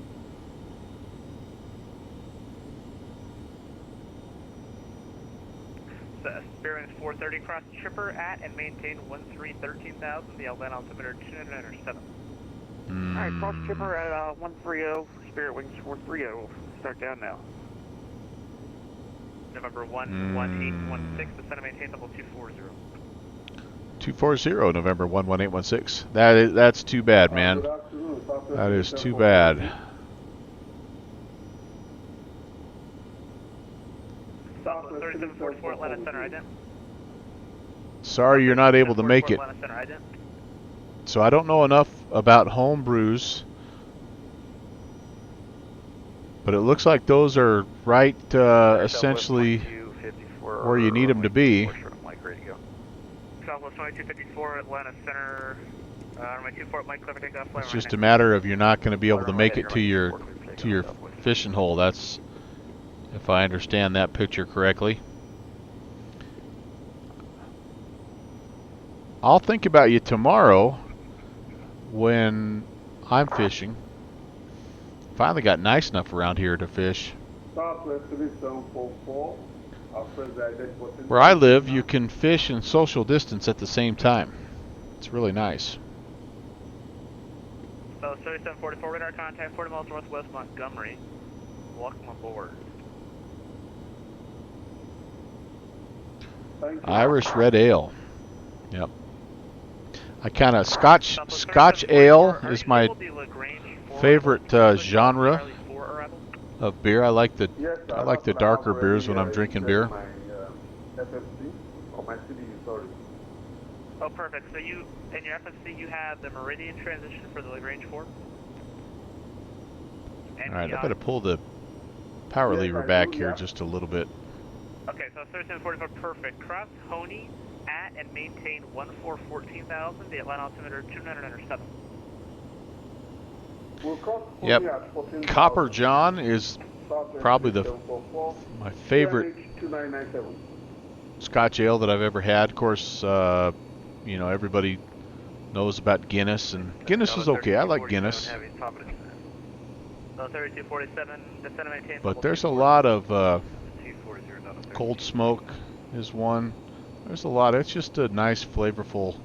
[SPEAKER 8] Experience 430 cross chipper at and maintain 13,000. The Atlanta altimeter 297.
[SPEAKER 5] Alright, cross chipper at 130, Spirit Wings 430. Start down now.
[SPEAKER 8] November 11816, the center maintain level 240.
[SPEAKER 1] 240, November 11816. That's too bad, man. That is too bad.
[SPEAKER 8] Southwest 3744 Atlanta Center, ident.
[SPEAKER 1] Sorry you're not able to make it.
[SPEAKER 8] Atlanta Center, ident.
[SPEAKER 1] So I don't know enough about home brews, but it looks like those are right essentially where you need them to be.
[SPEAKER 8] Southwest 2254 Atlanta Center, runway 24 Mike, clear for takeoff.
[SPEAKER 1] It's just a matter of you're not going to be able to make it to your fishing hole. That's, if I understand that picture correctly. I'll think about you tomorrow when I'm fishing. Finally got nice enough around here to fish. Where I live, you can fish and social distance at the same time. It's really nice.
[SPEAKER 8] So 3744 radar contact, 40 miles northwest Montgomery. Welcome aboard.
[SPEAKER 1] Irish red ale. Yep. I kind of Scotch ale is my favorite genre of beer. I like the darker beers when I'm drinking beer.
[SPEAKER 8] Oh, perfect. So you, in your FFC, you have the Meridian transition for the Lagrange 4.
[SPEAKER 1] All right, I better pull the power lever back here just a little bit.
[SPEAKER 8] Okay, so 3744, perfect. Cross Honey at and maintain 14,000. The Atlanta altimeter 297.
[SPEAKER 1] Yep. Copper John is probably my favorite Scotch ale that I've ever had. Of course, you know, everybody knows about Guinness, and Guinness is okay. I like Guinness. But there's a lot of Cold Smoke is one. There's a lot. It's just a nice, flavorful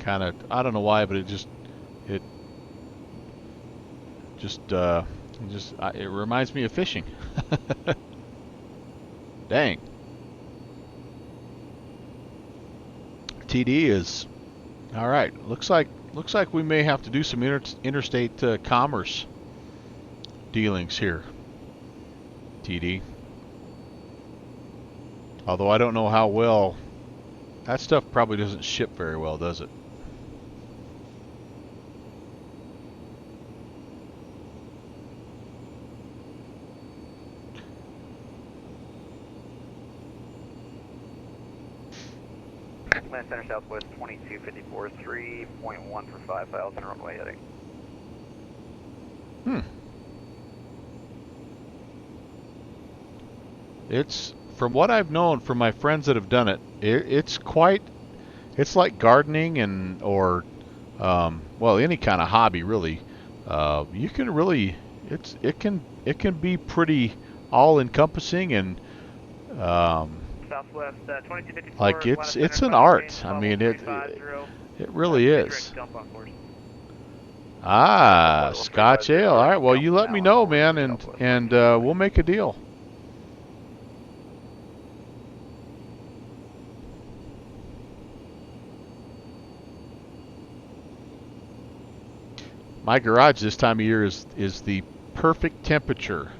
[SPEAKER 1] kind of, I don't know why, but it reminds me of fishing. Dang. TD is all right. Looks like we may have to do some interstate commerce dealings here. TD. Although I don't know how well that stuff probably doesn't ship very well, does it?
[SPEAKER 5] Land Center Southwest 2254, 3.1 for 5,000 runway heading.
[SPEAKER 1] It's, from what I've known from my friends that have done it, it's like gardening and or well, any kind of hobby really. You can really, it can be pretty all encompassing and
[SPEAKER 8] Southwest 2254.
[SPEAKER 1] like it's an art. I mean it really is. Ah, Scotch ale. All right. Well, you let me know, man, and we'll make a deal. My garage this time of year is the perfect temperature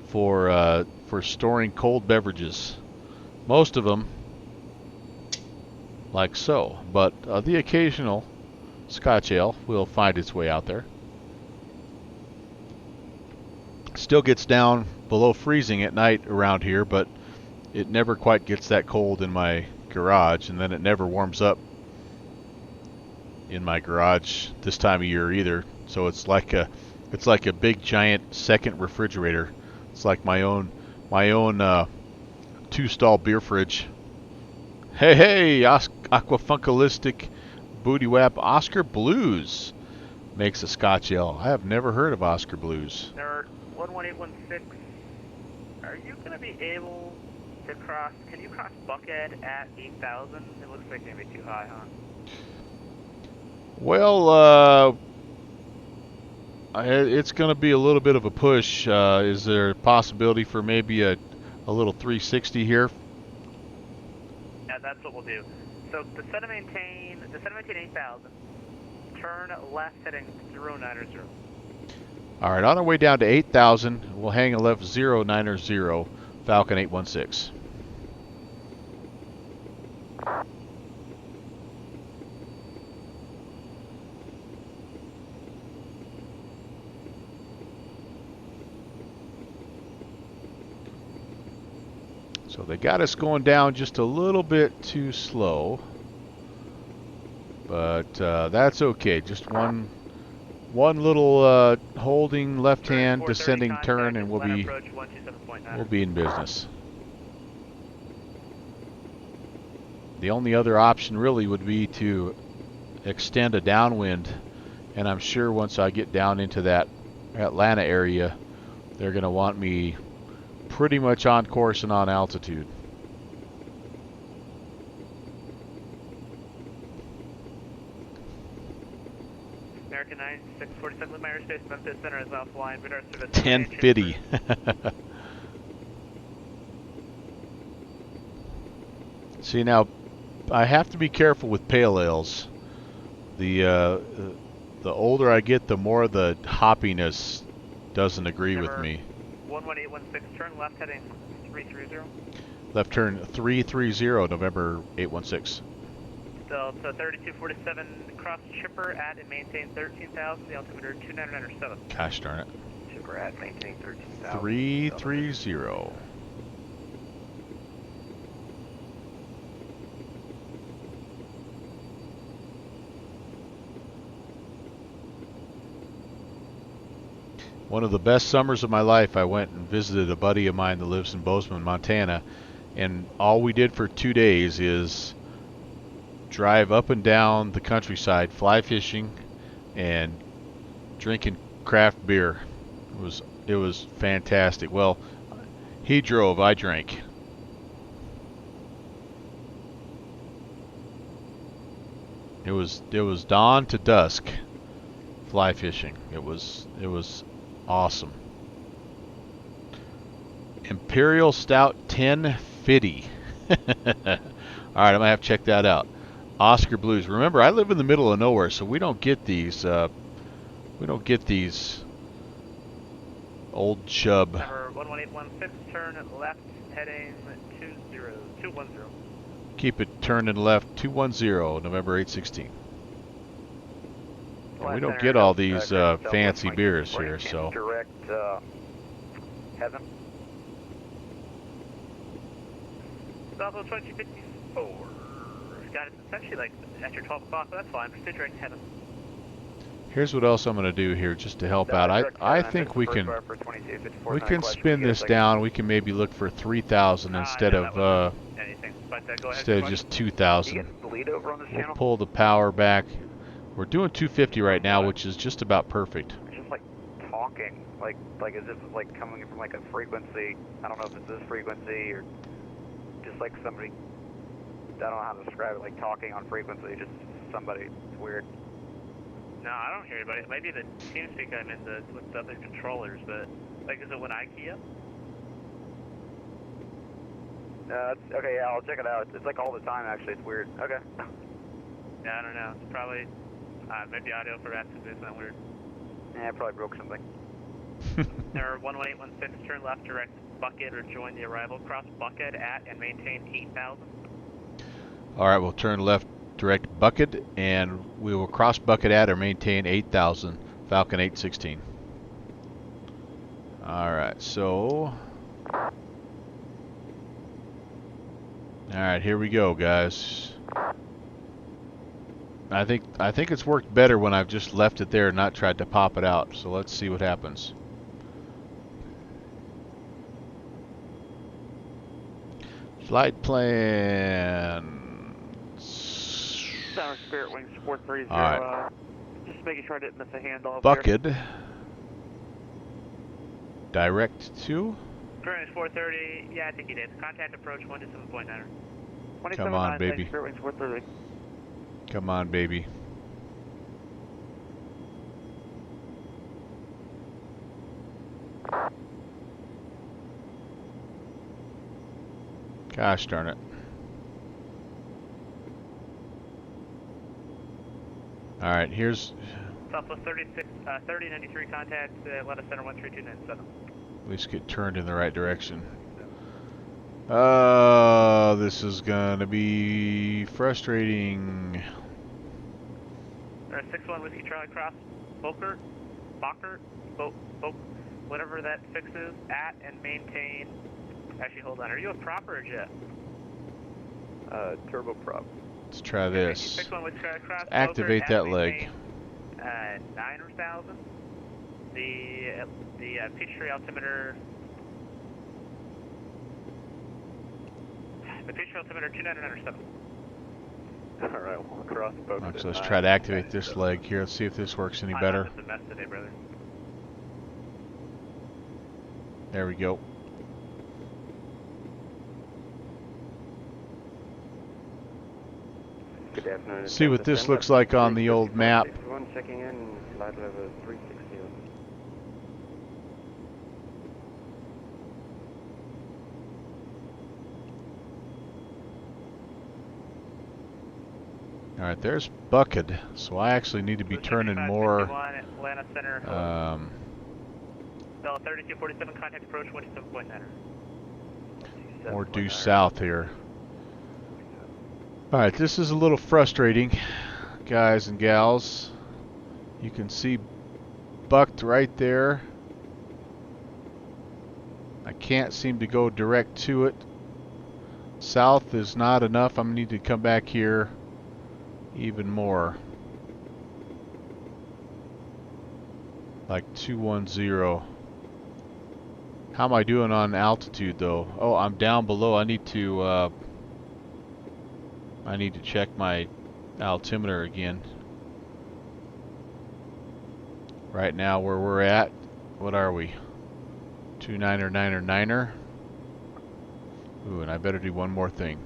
[SPEAKER 1] for storing cold beverages. Most of them, like so, but the occasional Scotch ale will find its way out there. Still gets down below freezing at night around here, but it never quite gets that cold in my garage, and then it never warms up in my garage this time of year either. So it's like a big giant second refrigerator. It's like my own 2-stall beer fridge. Hey, Aquafunkalistic Booty Wap Oscar Blues makes a Scotch ale. I have never heard of Oscar Blues.
[SPEAKER 8] There, 11816. Are you going to be able to cross? Can you cross Buckhead at 8,000? It looks like maybe too high, huh?
[SPEAKER 1] Well, it's going to be a little bit of a push. Is there a possibility for maybe a little 360 here?
[SPEAKER 8] Yeah, that's what we'll do. So the set to maintain 8,000. Turn left heading 090.
[SPEAKER 1] All right, on our way down to 8,000, we'll hang a left 090, Falcon 816. So they got us going down just a little bit too slow, but that's okay. Just one little holding left hand descending turn, and we'll be in business. The only other option really would be to extend a downwind, and I'm sure once I get down into that Atlanta area, they're going to want me pretty much on course and on altitude.
[SPEAKER 8] American 9647 Lima Airspace, Memphis Center is offline. Radar service
[SPEAKER 1] 1050. See, now I have to be careful with pale ales. The older I get, the more the hoppiness doesn't agree with me.
[SPEAKER 8] 11816, turn left heading 330.
[SPEAKER 1] Left turn 330, November 816.
[SPEAKER 8] Delta 3247, cross Chipper at and maintain 13,000, the altimeter 2997.
[SPEAKER 1] Gosh darn it.
[SPEAKER 5] Chipper at maintain 13,000.
[SPEAKER 1] 330. One of the best summers of my life, I went and visited a buddy of mine that lives in Bozeman, Montana, and all we did for 2 days is drive up and down the countryside, fly fishing, and drinking craft beer. It was fantastic. Well, he drove, I drank. It was dawn to dusk fly fishing. It was awesome. Imperial Stout 1050. All right, I might have to check that out. Oscar Blues. Remember, I live in the middle of nowhere, so we don't get these. We don't get these old chub.
[SPEAKER 8] Number 11816, turn left, heading 210.
[SPEAKER 1] Keep it turning left 210, November 816. And we don't get all these fancy beers here, so.
[SPEAKER 5] Direct heaven.
[SPEAKER 8] Southwest 2054. Got it. It's actually like after 12 o'clock, but that's fine. Proceed direct heaven.
[SPEAKER 1] Here's what else I'm going to do here just to help out. I think we can spin this down. We can maybe look for 3,000 instead of just 2,000. We'll pull the power back. We're doing 250 right now, which is just about perfect.
[SPEAKER 5] It's just like talking, like as if it's like coming from like a frequency. I don't know if it's this frequency or just like somebody. I don't know how to describe it. Like talking on frequency, just somebody. It's weird.
[SPEAKER 8] No, I don't hear anybody. Maybe the TeamSpeak I'm in with the other controllers, but like, is it when I key up?
[SPEAKER 5] Okay, yeah, I'll check it out. It's like all the time, actually. It's weird. Okay.
[SPEAKER 8] Yeah, I don't know. It's probably maybe audio for that because it's not weird.
[SPEAKER 5] Yeah, I probably broke something.
[SPEAKER 8] Number 11816, turn left, direct Bucket or join the arrival. Cross Bucket at and maintain 8,000.
[SPEAKER 1] All right, we'll turn left. Direct Bucket, and we will cross Bucket at or maintain 8,000, Falcon 816. Alright, so... Alright, here we go, guys. I think it's worked better when I've just left it there and not tried to pop it out, so let's see what happens. Flight plan...
[SPEAKER 8] Sour Spirit Wings 430.
[SPEAKER 1] Alright.
[SPEAKER 8] Just making sure I didn't miss a handoff.
[SPEAKER 1] Bucket. Direct to?
[SPEAKER 8] Current is 430. Yeah, I think you did. Contact approach 127.9.
[SPEAKER 1] Come on, baby.
[SPEAKER 8] Spirit Wings 430.
[SPEAKER 1] Come on, baby. Gosh darn it. Alright, here's...
[SPEAKER 8] Southwest 3093 contact, Atlanta Center 13297.
[SPEAKER 1] At least get turned in the right direction. This is gonna be frustrating.
[SPEAKER 8] 61 Whiskey Charlie Cross, Boker, whatever that fix is, at and maintain. Actually, hold on. Are you a prop or a jet?
[SPEAKER 5] Turbo prop.
[SPEAKER 1] Let's try this.
[SPEAKER 8] 61 Whiskey Charlie Cross,
[SPEAKER 1] Let's activate that leg.
[SPEAKER 8] 9,000. The Peachtree altimeter. The Peachtree altimeter 29907.
[SPEAKER 5] Alright, we'll cross both.
[SPEAKER 1] Right, so let's try to activate this leg here. Let's see if this works any better.
[SPEAKER 8] It's a mess today, brother.
[SPEAKER 1] There we go.
[SPEAKER 13] Good afternoon.
[SPEAKER 1] See what this looks like on the old map.
[SPEAKER 13] Everyone checking in, flight level 360.
[SPEAKER 1] Alright, there's Bucket, so I actually need to be turning more
[SPEAKER 8] Atlanta Center. 3247 contact approach 27.9.
[SPEAKER 1] more due south here. Alright, this is a little frustrating, guys and gals. You can see Bucked right there. I can't seem to go direct to it. South is not enough. I'm going to need to come back here even more. Like 210. How am I doing on altitude though? Oh, I'm down below. I need to check my altimeter again. Right now where we're at, what are we? 29er, 9er, 9er. Ooh, and I better do one more thing.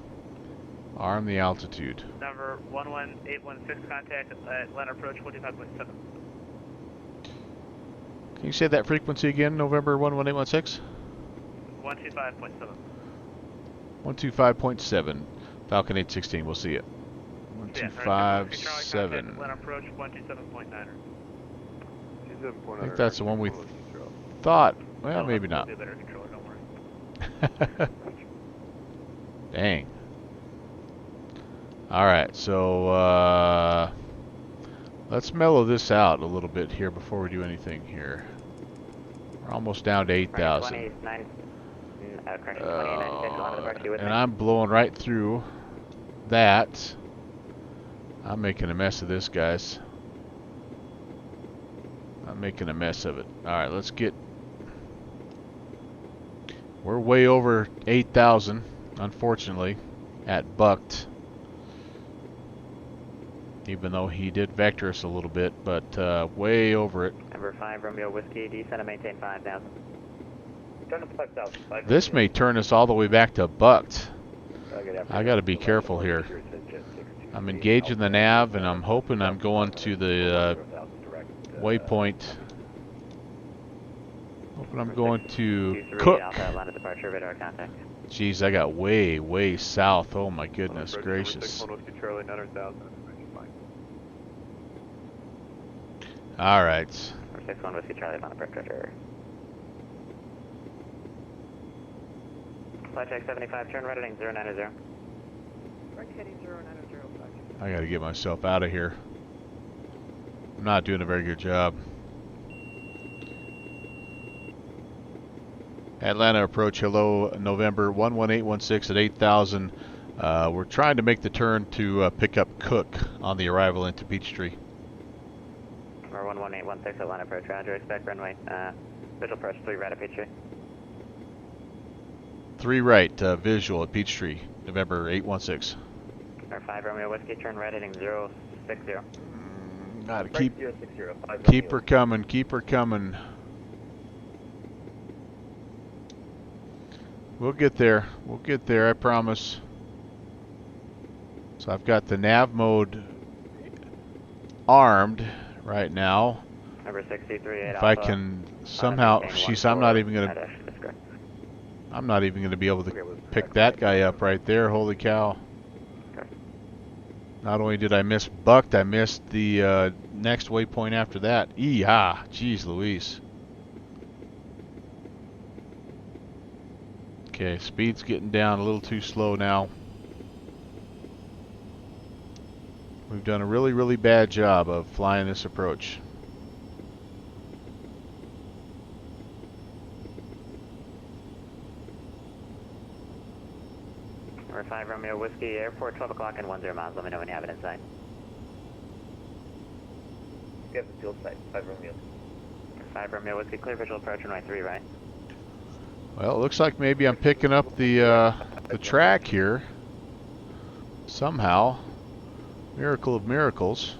[SPEAKER 1] Arm the altitude.
[SPEAKER 8] Number 11816, contact at Atlanta approach 25.7.
[SPEAKER 1] Can you say that frequency again, November 11816?
[SPEAKER 8] 125.7.
[SPEAKER 1] 125.7. Falcon 816, we'll see it.
[SPEAKER 8] Yeah,
[SPEAKER 1] 125.7.
[SPEAKER 8] Atlanta approach 127.9.
[SPEAKER 1] I think that's the one we thought. Well, maybe not.
[SPEAKER 8] Be a better controller, don't worry.
[SPEAKER 1] Dang. Alright, so let's mellow this out a little bit here before we do anything here. We're almost down to 8,000. And I'm blowing right through that. I'm making a mess of this, guys. I'm making a mess of it. Alright, let's get... We're way over 8,000, unfortunately, at bucked. Even though he did vector us a little bit, but way over it.
[SPEAKER 9] Number 5, Romeo Whiskey, descend and maintain 5,000.
[SPEAKER 7] Turn to 5,000.
[SPEAKER 1] This may turn us all the way back to bucked. I gotta be careful here. I'm engaging the nav and I'm hoping I'm going to the waypoint. Hoping I'm going to Cook. Jeez, I got way, way south. Oh my goodness gracious. Alright.
[SPEAKER 9] 61 Whiskey Charlie, Atlanta approach, roger. Flight check 75, turn right heading 090.
[SPEAKER 15] Right heading 090,
[SPEAKER 1] I gotta get myself out of here. I'm not doing a very good job. Atlanta approach, hello, November 11816 at 8,000. We're trying to make the turn to pick up Cook on the arrival into Peachtree.
[SPEAKER 9] Number 11816 Atlanta approach, roger, expect runway, visual approach 3 right at Peachtree.
[SPEAKER 1] 3 right, visual at Peachtree, November 816.
[SPEAKER 9] Number 5 Romeo Whiskey, turn right heading 060.
[SPEAKER 1] Gotta keep her coming, keep her coming. We'll get there, I promise. So I've got the nav mode armed right now.
[SPEAKER 9] Number 63,
[SPEAKER 1] if I can somehow, I'm not even gonna be able to pick that guy up right there. Holy cow. Not only did I miss bucked, I missed the next waypoint after that. Yeehaw, jeez Louise. Okay, speed's getting down a little too slow now. We've done a really, really bad job of flying this approach.
[SPEAKER 9] Number 5 Romeo Whiskey, airport 12 o'clock and 10 miles. Let me know when you have it in sight.
[SPEAKER 7] We have the field site, 5 Romeo.
[SPEAKER 9] 5 Romeo Whiskey, clear visual approach runway 3 right.
[SPEAKER 1] Well, it looks like maybe I'm picking up the track here somehow. Miracle of miracles.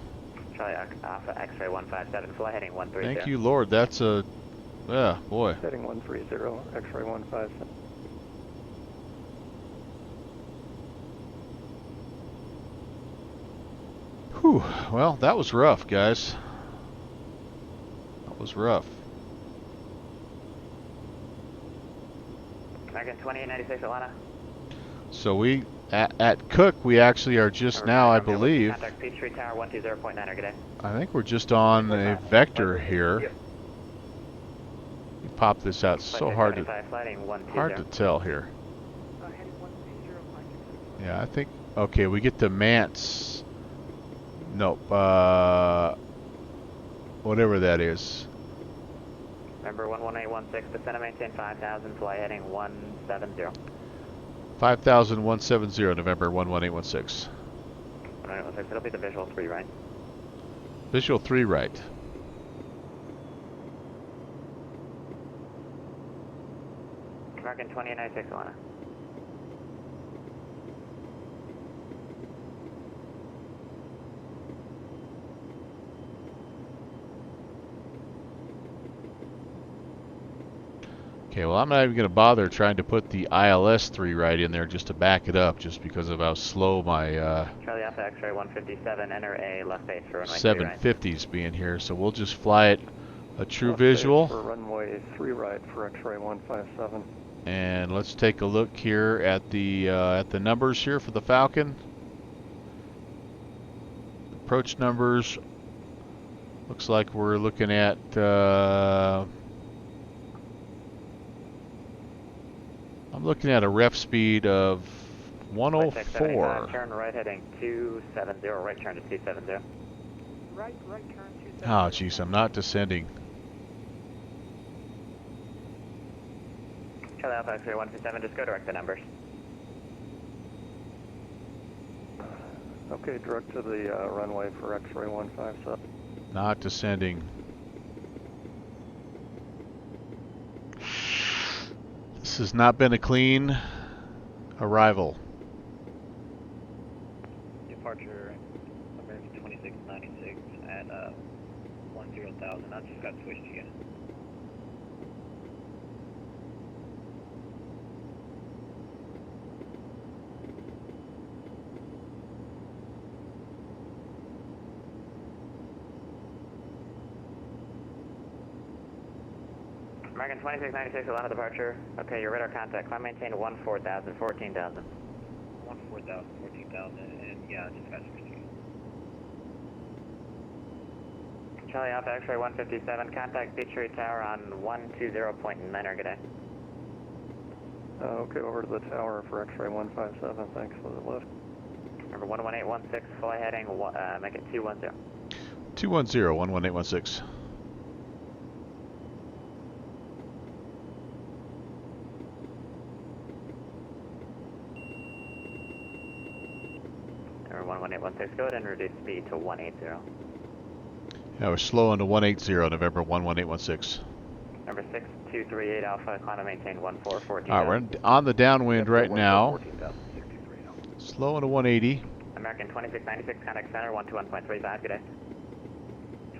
[SPEAKER 9] Charlie Alpha X-ray 157, fly heading 130.
[SPEAKER 1] Thank you, Lord. That's a, yeah, boy.
[SPEAKER 10] Heading 130, X-ray 157.
[SPEAKER 1] Whew. Well, that was rough, guys. That was rough.
[SPEAKER 9] American 2896 Atlanta.
[SPEAKER 1] So we, at Cook, we actually are just now, I believe.
[SPEAKER 9] Contact Peachtree Tower 120.9, good day.
[SPEAKER 1] I think we're just on a vector here. Let me pop this out. It's so hard to tell here. Yeah, I think, okay, we get the Mance. Nope, whatever that is.
[SPEAKER 9] Remember 11816, descend and maintain 5,000, fly heading 170.
[SPEAKER 1] 5,170, November 11816.
[SPEAKER 9] 11816, it'll be the visual 3 right.
[SPEAKER 1] Visual 3 right.
[SPEAKER 9] American 2896 Atlanta.
[SPEAKER 1] Okay, well, I'm not even going to bother trying to put the ILS-3 right in there just to back it up, just because of how slow my
[SPEAKER 9] Charlie Alpha X-ray 157, enter a left base for runway
[SPEAKER 1] 750's being here. So we'll just fly it a true
[SPEAKER 19] left
[SPEAKER 1] visual.
[SPEAKER 19] base for runway 3 right for X-ray 157.
[SPEAKER 1] And let's take a look here at the numbers here for the Falcon. Approach numbers. Looks like we're looking at I'm looking at a ref speed of 104.
[SPEAKER 9] Turn right heading 270, right turn to 270.
[SPEAKER 3] Right turn 270.
[SPEAKER 1] Oh, jeez, I'm not descending.
[SPEAKER 9] Charlie Alpha X-ray 157, just go direct the numbers.
[SPEAKER 19] Okay, direct to the runway for X-ray 157.
[SPEAKER 1] Not descending. This has not been a clean arrival.
[SPEAKER 17] Departure American 2696 at 10,000. I just got switched again.
[SPEAKER 9] American 2696, Atlanta departure. Okay, your radar contact. Climb maintain 14,000, 14,000.
[SPEAKER 17] 14,000, 14,000, and yeah, I just got switched again.
[SPEAKER 9] Charlie Alpha X-ray 157, contact Peachtree Tower on 120.9, good day.
[SPEAKER 19] Okay, over to the tower for X-ray 157. Thanks for the lift.
[SPEAKER 9] Number 11816, fly heading, make it 210.
[SPEAKER 1] 210, 11816.
[SPEAKER 9] Number 11816, go ahead and reduce speed to 180.
[SPEAKER 1] Yeah, we're slowing to 180, November 11816.
[SPEAKER 9] Number 6238 Alpha, climb and maintain 1414.
[SPEAKER 1] All right, we're on the downwind right now. Slowing to 180.
[SPEAKER 9] American 2696, contact center 121.35, good day.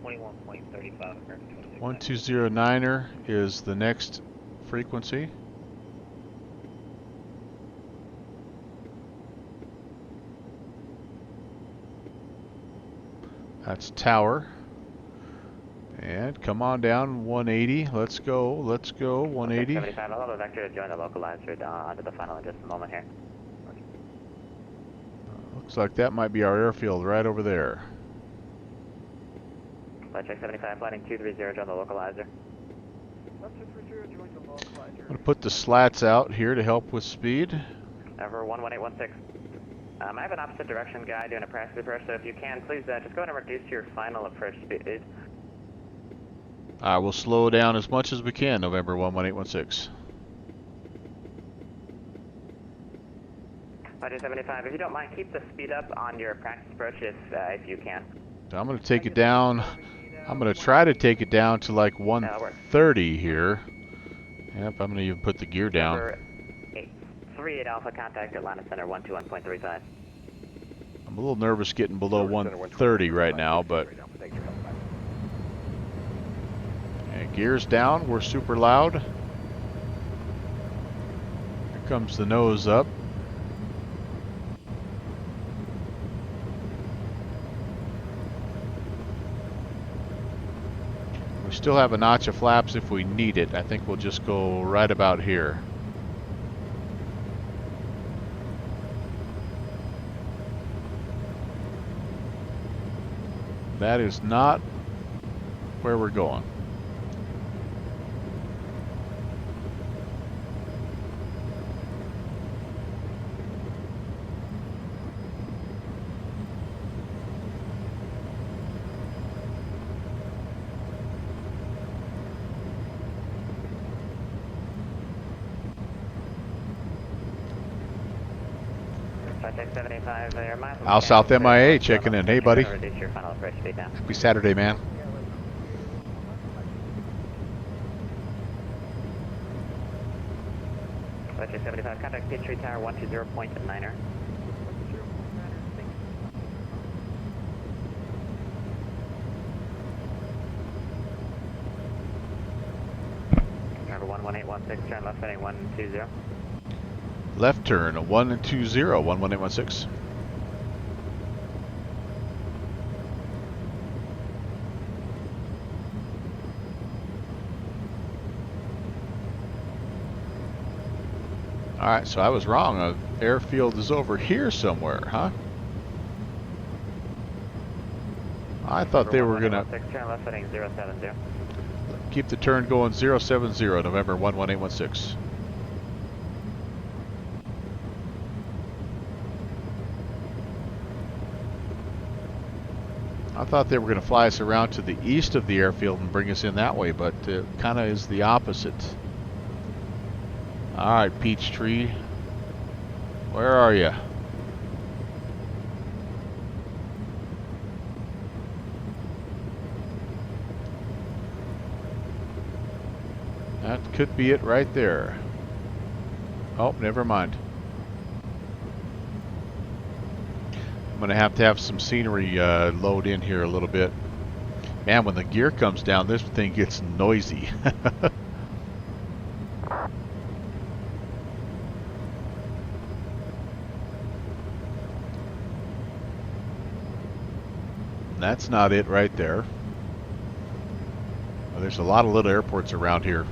[SPEAKER 17] 21.35, American 26.
[SPEAKER 1] 1209er is the next frequency. That's tower. And come on down, 180. Let's go, 180.
[SPEAKER 9] 75, I'll have a vector to join the localizer onto the funnel in just a moment here.
[SPEAKER 1] Looks like that might be our airfield right over there.
[SPEAKER 9] Flight check 75, flighting 230, join the localizer.
[SPEAKER 3] Left 230, join the localizer.
[SPEAKER 1] I'm going to put the slats out here to help with speed.
[SPEAKER 9] Number 11816. I have an opposite direction guy doing a practice approach, so if you can, please just go ahead and reduce your final approach speed.
[SPEAKER 1] I will slow down as much as we can, November 11816.
[SPEAKER 9] Flight 75, if you don't mind, keep the speed up on your practice approach if you can.
[SPEAKER 1] So I'm going to take it down. I'm going to try to take it down to like 130 here. Yep, I'm going to even put the gear down.
[SPEAKER 9] Number 38 Alpha, contact Atlanta Center 121.35.
[SPEAKER 1] I'm a little nervous getting below 130 right now, but... And gears down, we're super loud. Here comes the nose up. We still have a notch of flaps if we need it. I think we'll just go right about here. That is not where we're going. Al South MIA checking in. Hey, buddy. Happy Saturday, man.
[SPEAKER 9] Flight 75, contact Peachtree Tower 120.9er. Number 11816. 116, turn left heading 120.
[SPEAKER 1] Left turn, 120, 11816. Alright, so I was wrong. Airfield is over here somewhere, huh? I thought they were going to
[SPEAKER 9] turn left heading 070.
[SPEAKER 1] keep the turn going 070, November 11816. I thought they were going to fly us around to the east of the airfield and bring us in that way, but it kind of is the opposite. Alright, Peachtree. Where are you? That could be it right there. Oh, never mind. I'm going to have some scenery load in here a little bit. Man, when the gear comes down, this thing gets noisy. That's not it right there. Well, there's a lot of little airports around here.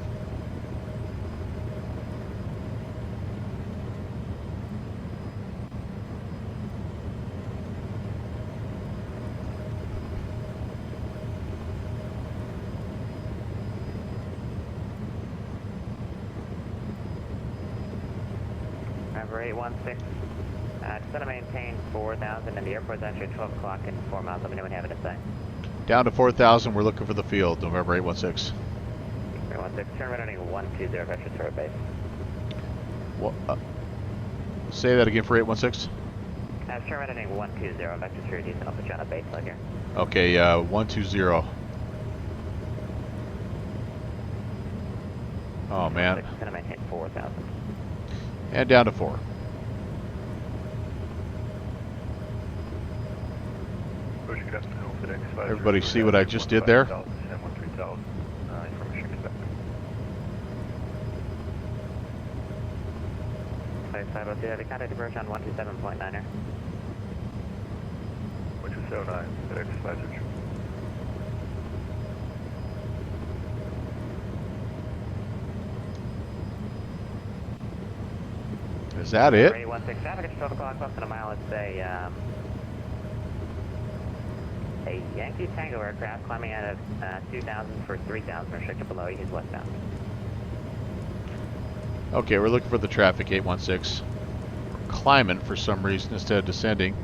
[SPEAKER 9] Number 816. Just going to maintain 4,000 and the airport's entry at 12 o'clock and 4 miles. Let me know when you have it in sight.
[SPEAKER 1] Down to 4,000, we're looking for the field, November 816.
[SPEAKER 9] 816, turn right heading 120, vector turret base.
[SPEAKER 1] What, say that again for 816?
[SPEAKER 9] Turn right heading 120, vector turret east, I'll put you on a base leg here.
[SPEAKER 1] Okay, 120. Oh man.
[SPEAKER 9] Going to maintain 4,000.
[SPEAKER 1] And down to 4. Everybody see what I just did there?
[SPEAKER 9] Place 502, have you contact approach on 127.9er?
[SPEAKER 7] 1209, FedEx message.
[SPEAKER 1] Is that it?
[SPEAKER 9] 816 traffic, it's 12 o'clock, less than a mile. It's a Yankee Tango aircraft climbing out of 2,000 for 3,000, restricted below you, he's westbound.
[SPEAKER 1] Okay, we're looking for the traffic, 816. We're climbing for some reason instead of descending.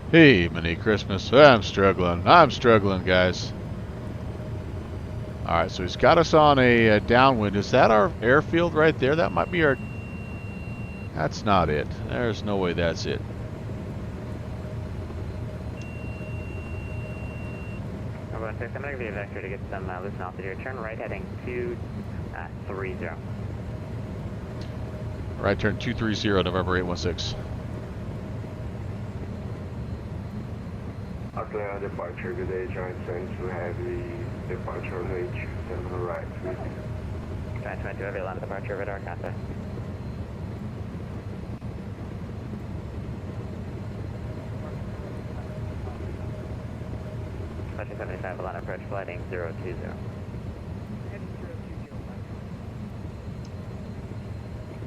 [SPEAKER 1] Hey, Mini Christmas, I'm struggling, guys. Alright, so he's got us on a downwind. Is that our airfield right there? That might be our... That's not it. There's no way that's it.
[SPEAKER 9] I'm going to give you a vector to get some loosen off the here. Turn right heading 230.
[SPEAKER 1] Right turn 230, November 816.
[SPEAKER 13] Atlanta departure, good day, Giant Saints, we have the departure on H, 7 right, 3.
[SPEAKER 9] Giant 22, have you landed departure, radar contact. Special 75, Atlanta approach, flighting 020.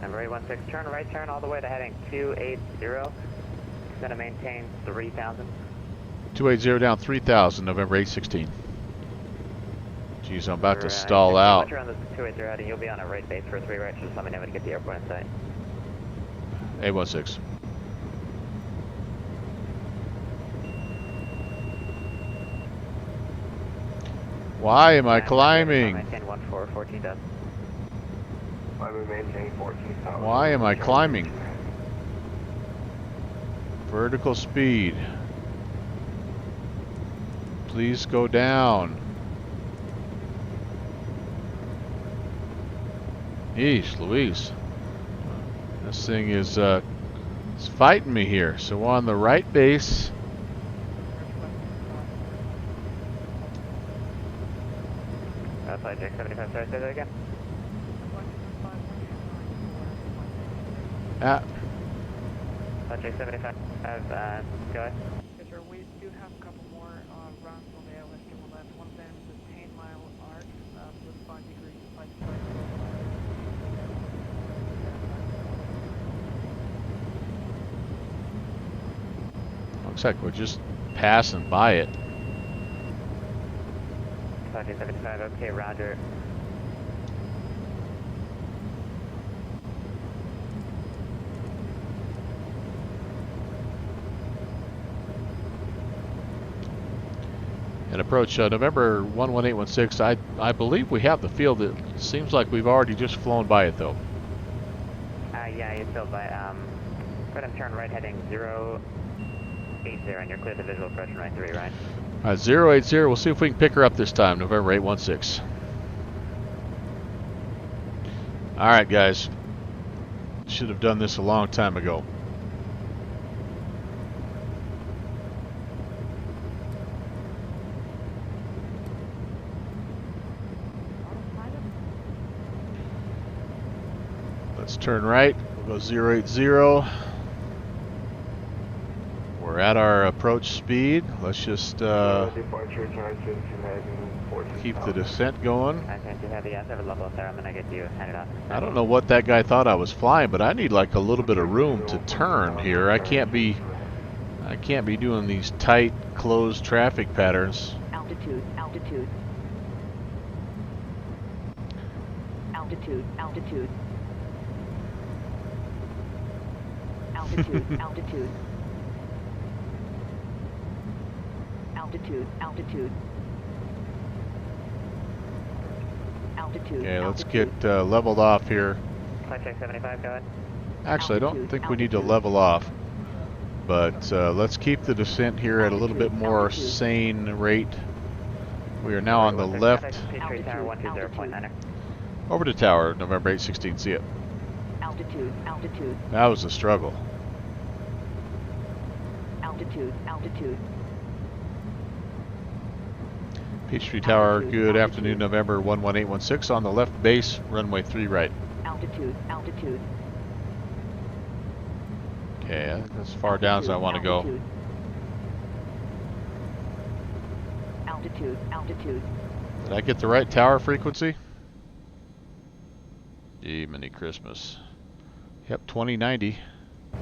[SPEAKER 9] Number 816, turn right turn all the way to heading 280. It's going to maintain 3,000.
[SPEAKER 1] 280 down 3,000, November 816. Jeez, I'm about to stall out.
[SPEAKER 9] Once you're on the 280 heading, you'll be on a right base for 3 right, just let me know when you get the airport in sight.
[SPEAKER 1] 816. Why am I climbing?
[SPEAKER 9] Maintain 14, done.
[SPEAKER 1] Why am I climbing? Vertical speed. Please go down. Yeesh, Louise. This thing is it's fighting me here. So we're on the right base.
[SPEAKER 9] Flight Jack 75, sorry, say that again. Project 75, go ahead.
[SPEAKER 16] Yes, sir. We do have a couple more runs on the LSQ on that. One of them is a 10-mile arc with 5 degrees, 5 degrees.
[SPEAKER 1] Looks like we're just passing by it.
[SPEAKER 9] Project 75, okay, roger.
[SPEAKER 1] And approach November 11816. I believe we have the field. It seems like we've already just flown by it though.
[SPEAKER 9] Yeah, you're still by, go ahead and turn right heading 080 and you're clear the visual approach right 3, right?
[SPEAKER 1] 080, we'll see if we can pick her up this time, November 816. Alright guys, should have done this a long time ago. Let's turn right, we'll go 080. We're at our approach speed. Let's just keep the descent going. I don't know what that guy thought I was flying, but I need like a little bit of room to turn here. I can't be doing these tight, closed traffic patterns.
[SPEAKER 2] Altitude, altitude. Altitude, altitude. Altitude, altitude. Altitude, altitude. Altitude.
[SPEAKER 1] Okay, let's get leveled off here.
[SPEAKER 9] Check 75, go ahead.
[SPEAKER 1] Actually, I don't think we need to level off, but let's keep the descent here at a little bit more sane rate. We are now on the left. Over to tower, November 816. See it.
[SPEAKER 2] Altitude, altitude.
[SPEAKER 1] That was a struggle.
[SPEAKER 2] Altitude, altitude.
[SPEAKER 1] Peachtree Tower, good afternoon, November 11816 on the left base, runway 3 right.
[SPEAKER 2] Altitude, altitude.
[SPEAKER 1] Okay, I think that's as far down as I want to go.
[SPEAKER 2] Altitude, altitude.
[SPEAKER 1] Did I get the right tower frequency? Gee, mini Christmas. Yep, 2090.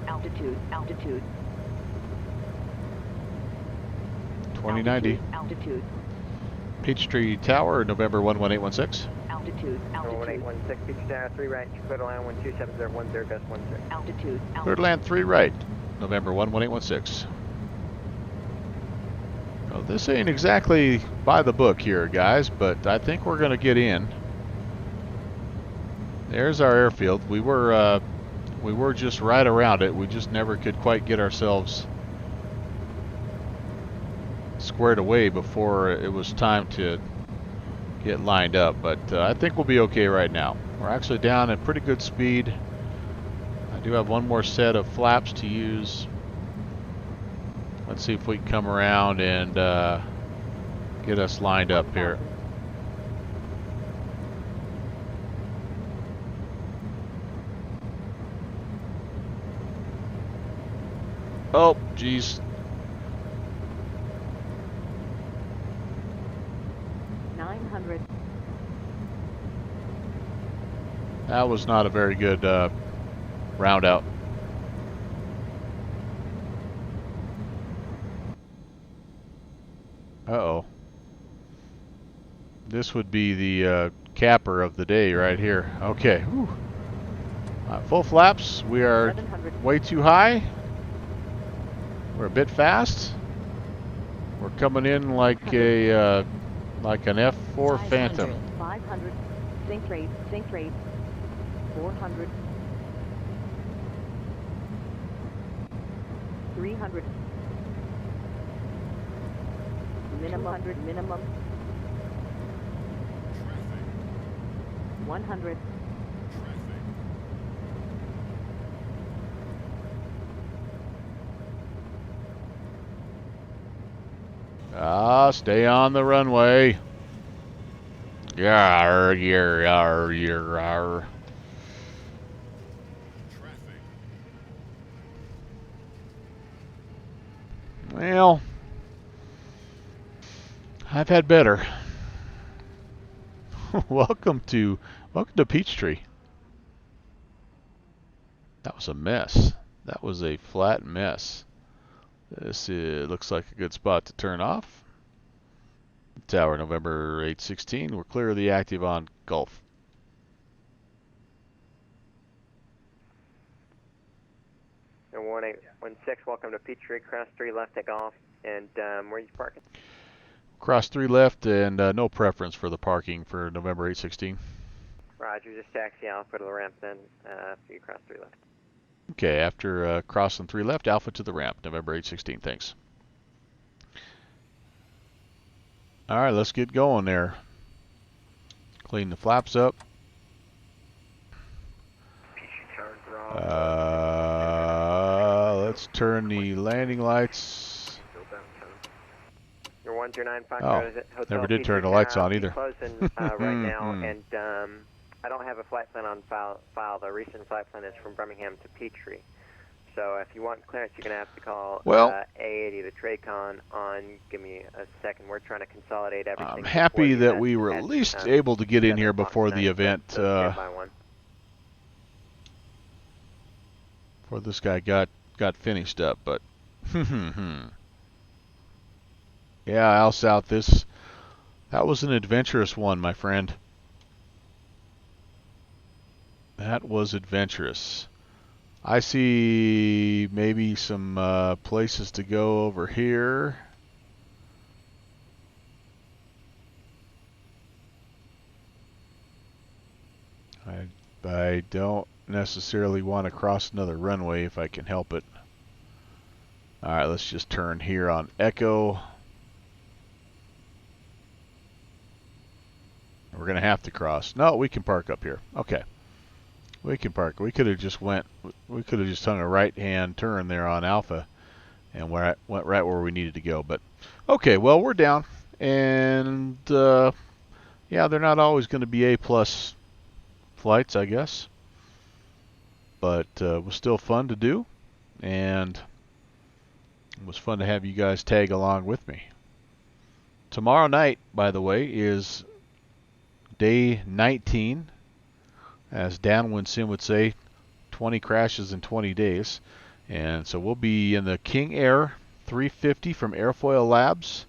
[SPEAKER 2] Altitude, altitude.
[SPEAKER 1] 2090.
[SPEAKER 2] Altitude.
[SPEAKER 1] Peachtree Tower, November 11816.
[SPEAKER 2] Altitude, altitude.
[SPEAKER 9] 1816, Peachtree Tower, 3 right, clear to land 12710, gust 16.
[SPEAKER 2] Altitude, altitude.
[SPEAKER 1] Clear to land 3 right, November 11816. Well, this ain't exactly by the book here, guys, but I think we're going to get in. There's our airfield. We were just right around it. We just never could quite get ourselves squared away before it was time to get lined up, but I think we'll be okay right now. We're actually down at pretty good speed. I do have one more set of flaps to use. Let's see if we can come around and get us lined up here. Oh, geez.
[SPEAKER 2] 900.
[SPEAKER 1] That was not a very good round out. Uh-oh. This would be the capper of the day right here. Okay. Whew. Full flaps. We are way too high. We're a bit fast. We're coming in like a like an F4 Phantom.
[SPEAKER 2] 500. Sync rate, sync rate. 400. 300. Minimum 100, minimum. 100.
[SPEAKER 1] Stay on the runway. Yar, yar, yar, yar, yar. Well, I've had better. welcome to Peachtree. That was a mess. That was a flat mess. This looks like a good spot to turn off. Tower, November 816. We're clear of the active on Gulf.
[SPEAKER 5] And 1816, welcome to Peachtree, cross 3 left, take off. And where are you parking?
[SPEAKER 1] Cross 3 left, and no preference for the parking for November 816.
[SPEAKER 5] Roger, just taxi Alpha to the ramp then, after you cross 3 left.
[SPEAKER 1] Okay, after crossing 3 left, Alpha to the ramp, November 816, thanks. Alright, let's get going there. Clean the flaps up. Let's turn the landing lights.
[SPEAKER 5] Your 109 Fox
[SPEAKER 1] Oh,
[SPEAKER 5] Hotel
[SPEAKER 1] never did turn the
[SPEAKER 5] Peachtree.
[SPEAKER 1] lights on either.
[SPEAKER 5] Closing right now, and I don't have a flight plan on file. The recent flight plan is from Birmingham to Peachtree. So if you want clearance, you're going to have to call A80 to TRACON on. Give me a second. We're trying to consolidate everything.
[SPEAKER 1] I'm happy that we were at least able to get in here before the event. Before this guy got finished up, but yeah, Al South, that was an adventurous one, my friend. That was adventurous. I see maybe some places to go over here. I don't necessarily want to cross another runway if I can help it. Alright, let's just turn here on Echo. We're going to have to cross. No, we can park up here. Okay. We can park. We could have just hung a right-hand turn there on Alpha and went right where we needed to go. But okay, well, we're down. And yeah, they're not always going to be A+ flights, I guess. But it was still fun to do, and it was fun to have you guys tag along with me. Tomorrow night, by the way, is day 19. As Downwind Sim would say, 20 crashes in 20 days. And so we'll be in the King Air 350 from Airfoil Labs.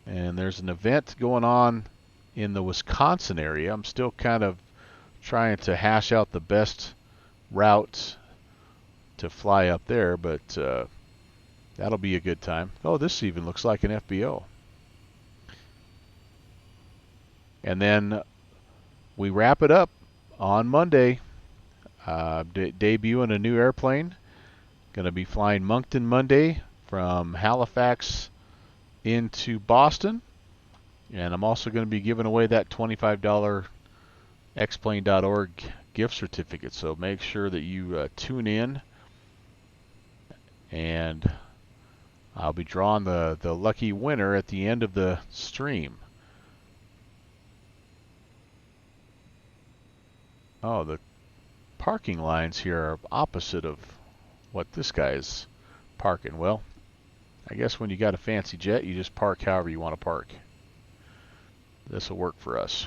[SPEAKER 1] And there's an event going on in the Wisconsin area. I'm still kind of trying to hash out the best route to fly up there, but that'll be a good time. Oh, this even looks like an FBO. And then we wrap it up on Monday, debuting a new airplane. Going to be flying Moncton Monday from Halifax into Boston. And I'm also going to be giving away that $25 xplane.org gift certificate. So make sure that you tune in. And I'll be drawing the lucky winner at the end of the stream. Oh, the parking lines here are opposite of what this guy is parking. Well, I guess when you got a fancy jet, you just park however you want to park. This will work for us.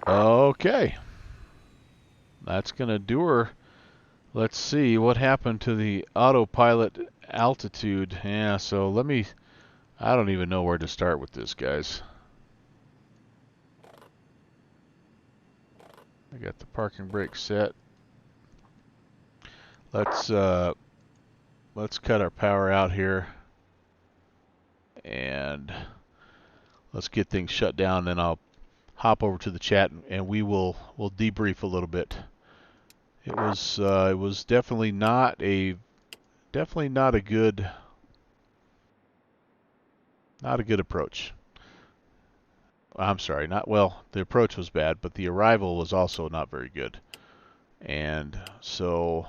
[SPEAKER 1] Okay. That's going to do her. Let's see what happened to the autopilot altitude. Yeah, so I don't even know where to start with this, guys. I got the parking brake set. Let's cut our power out here, and let's get things shut down. Then I'll hop over to the chat, and we'll debrief a little bit. It was definitely not a good approach. I'm sorry, the approach was bad, but the arrival was also not very good. And so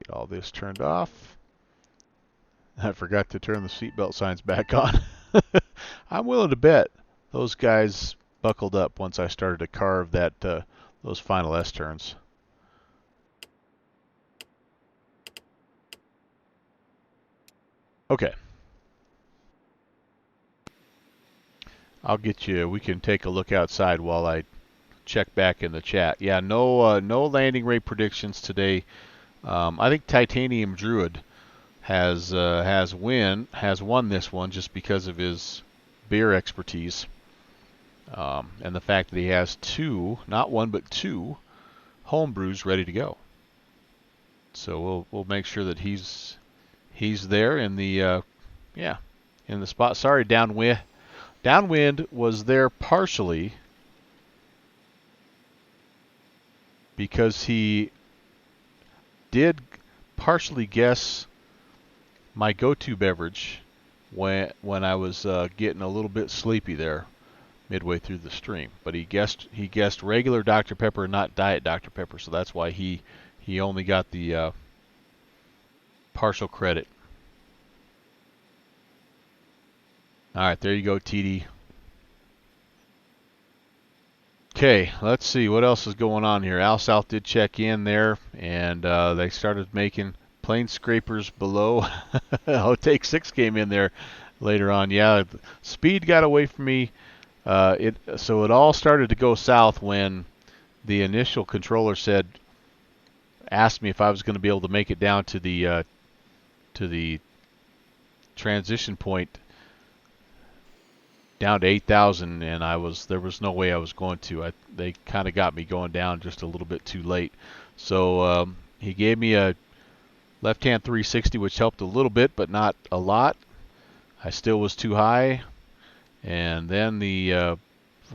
[SPEAKER 1] get all this turned off. I forgot to turn the seatbelt signs back on. I'm willing to bet those guys buckled up once I started to carve that those final S-turns. Okay. I'll get you. We can take a look outside while I check back in the chat. Yeah, no landing rate predictions today. I think Titanium Druid has won this one just because of his beer expertise, and the fact that he has two, not one but two, home brews ready to go. So we'll make sure that he's there in the in the spot. Sorry, downwind. Downwind was there partially because he did partially guess my go-to beverage when I was getting a little bit sleepy there midway through the stream. But he guessed regular Dr. Pepper, not Diet Dr. Pepper, so that's why he only got the partial credit. All right, there you go, TD. Okay, let's see what else is going on here. Al South did check in there, and they started making plane scrapers below. Oh, Take 6 came in there later on. Yeah, speed got away from me. So it all started to go south when the initial controller asked me if I was going to be able to make it down to the transition point down to 8,000, and there was no way I was going to. They kind of got me going down just a little bit too late. So he gave me a left-hand 360, which helped a little bit, but not a lot. I still was too high. And then the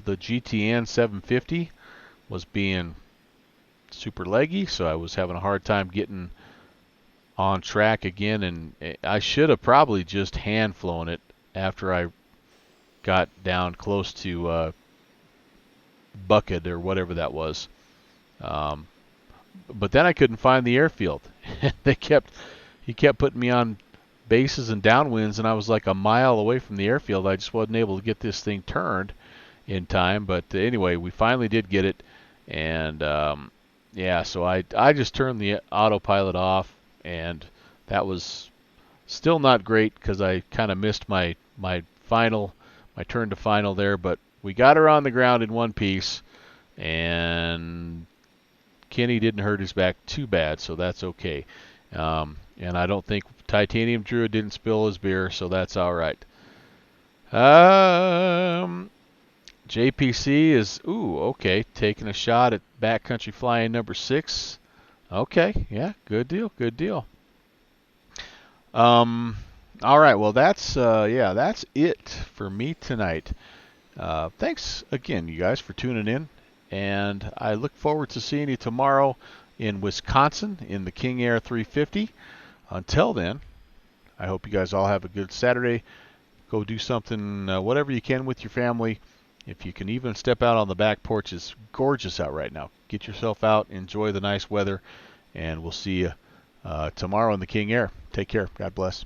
[SPEAKER 1] GTN 750 was being super leggy, so I was having a hard time getting on track again, and I should have probably just hand flown it after I got down close to Bucket or whatever that was. But then I couldn't find the airfield. He kept putting me on bases and downwinds, and I was like a mile away from the airfield. I just wasn't able to get this thing turned in time. But anyway, we finally did get it, and yeah, so I just turned the autopilot off, and that was still not great because I kind of missed my turn to final there, but we got her on the ground in one piece, and Kenny didn't hurt his back too bad, so that's okay. And I don't think Titanium Druid didn't spill his beer, so that's all right. JPC is, okay, taking a shot at backcountry flying number 6. Okay, yeah, good deal. All right, well that's it for me tonight. Thanks again, you guys, for tuning in, and I look forward to seeing you tomorrow in Wisconsin in the King Air 350. Until then, I hope you guys all have a good Saturday. Go do something, whatever you can with your family. If you can even step out on the back porch, it's gorgeous out right now. Get yourself out, enjoy the nice weather, and we'll see you tomorrow in the King Air. Take care. God bless.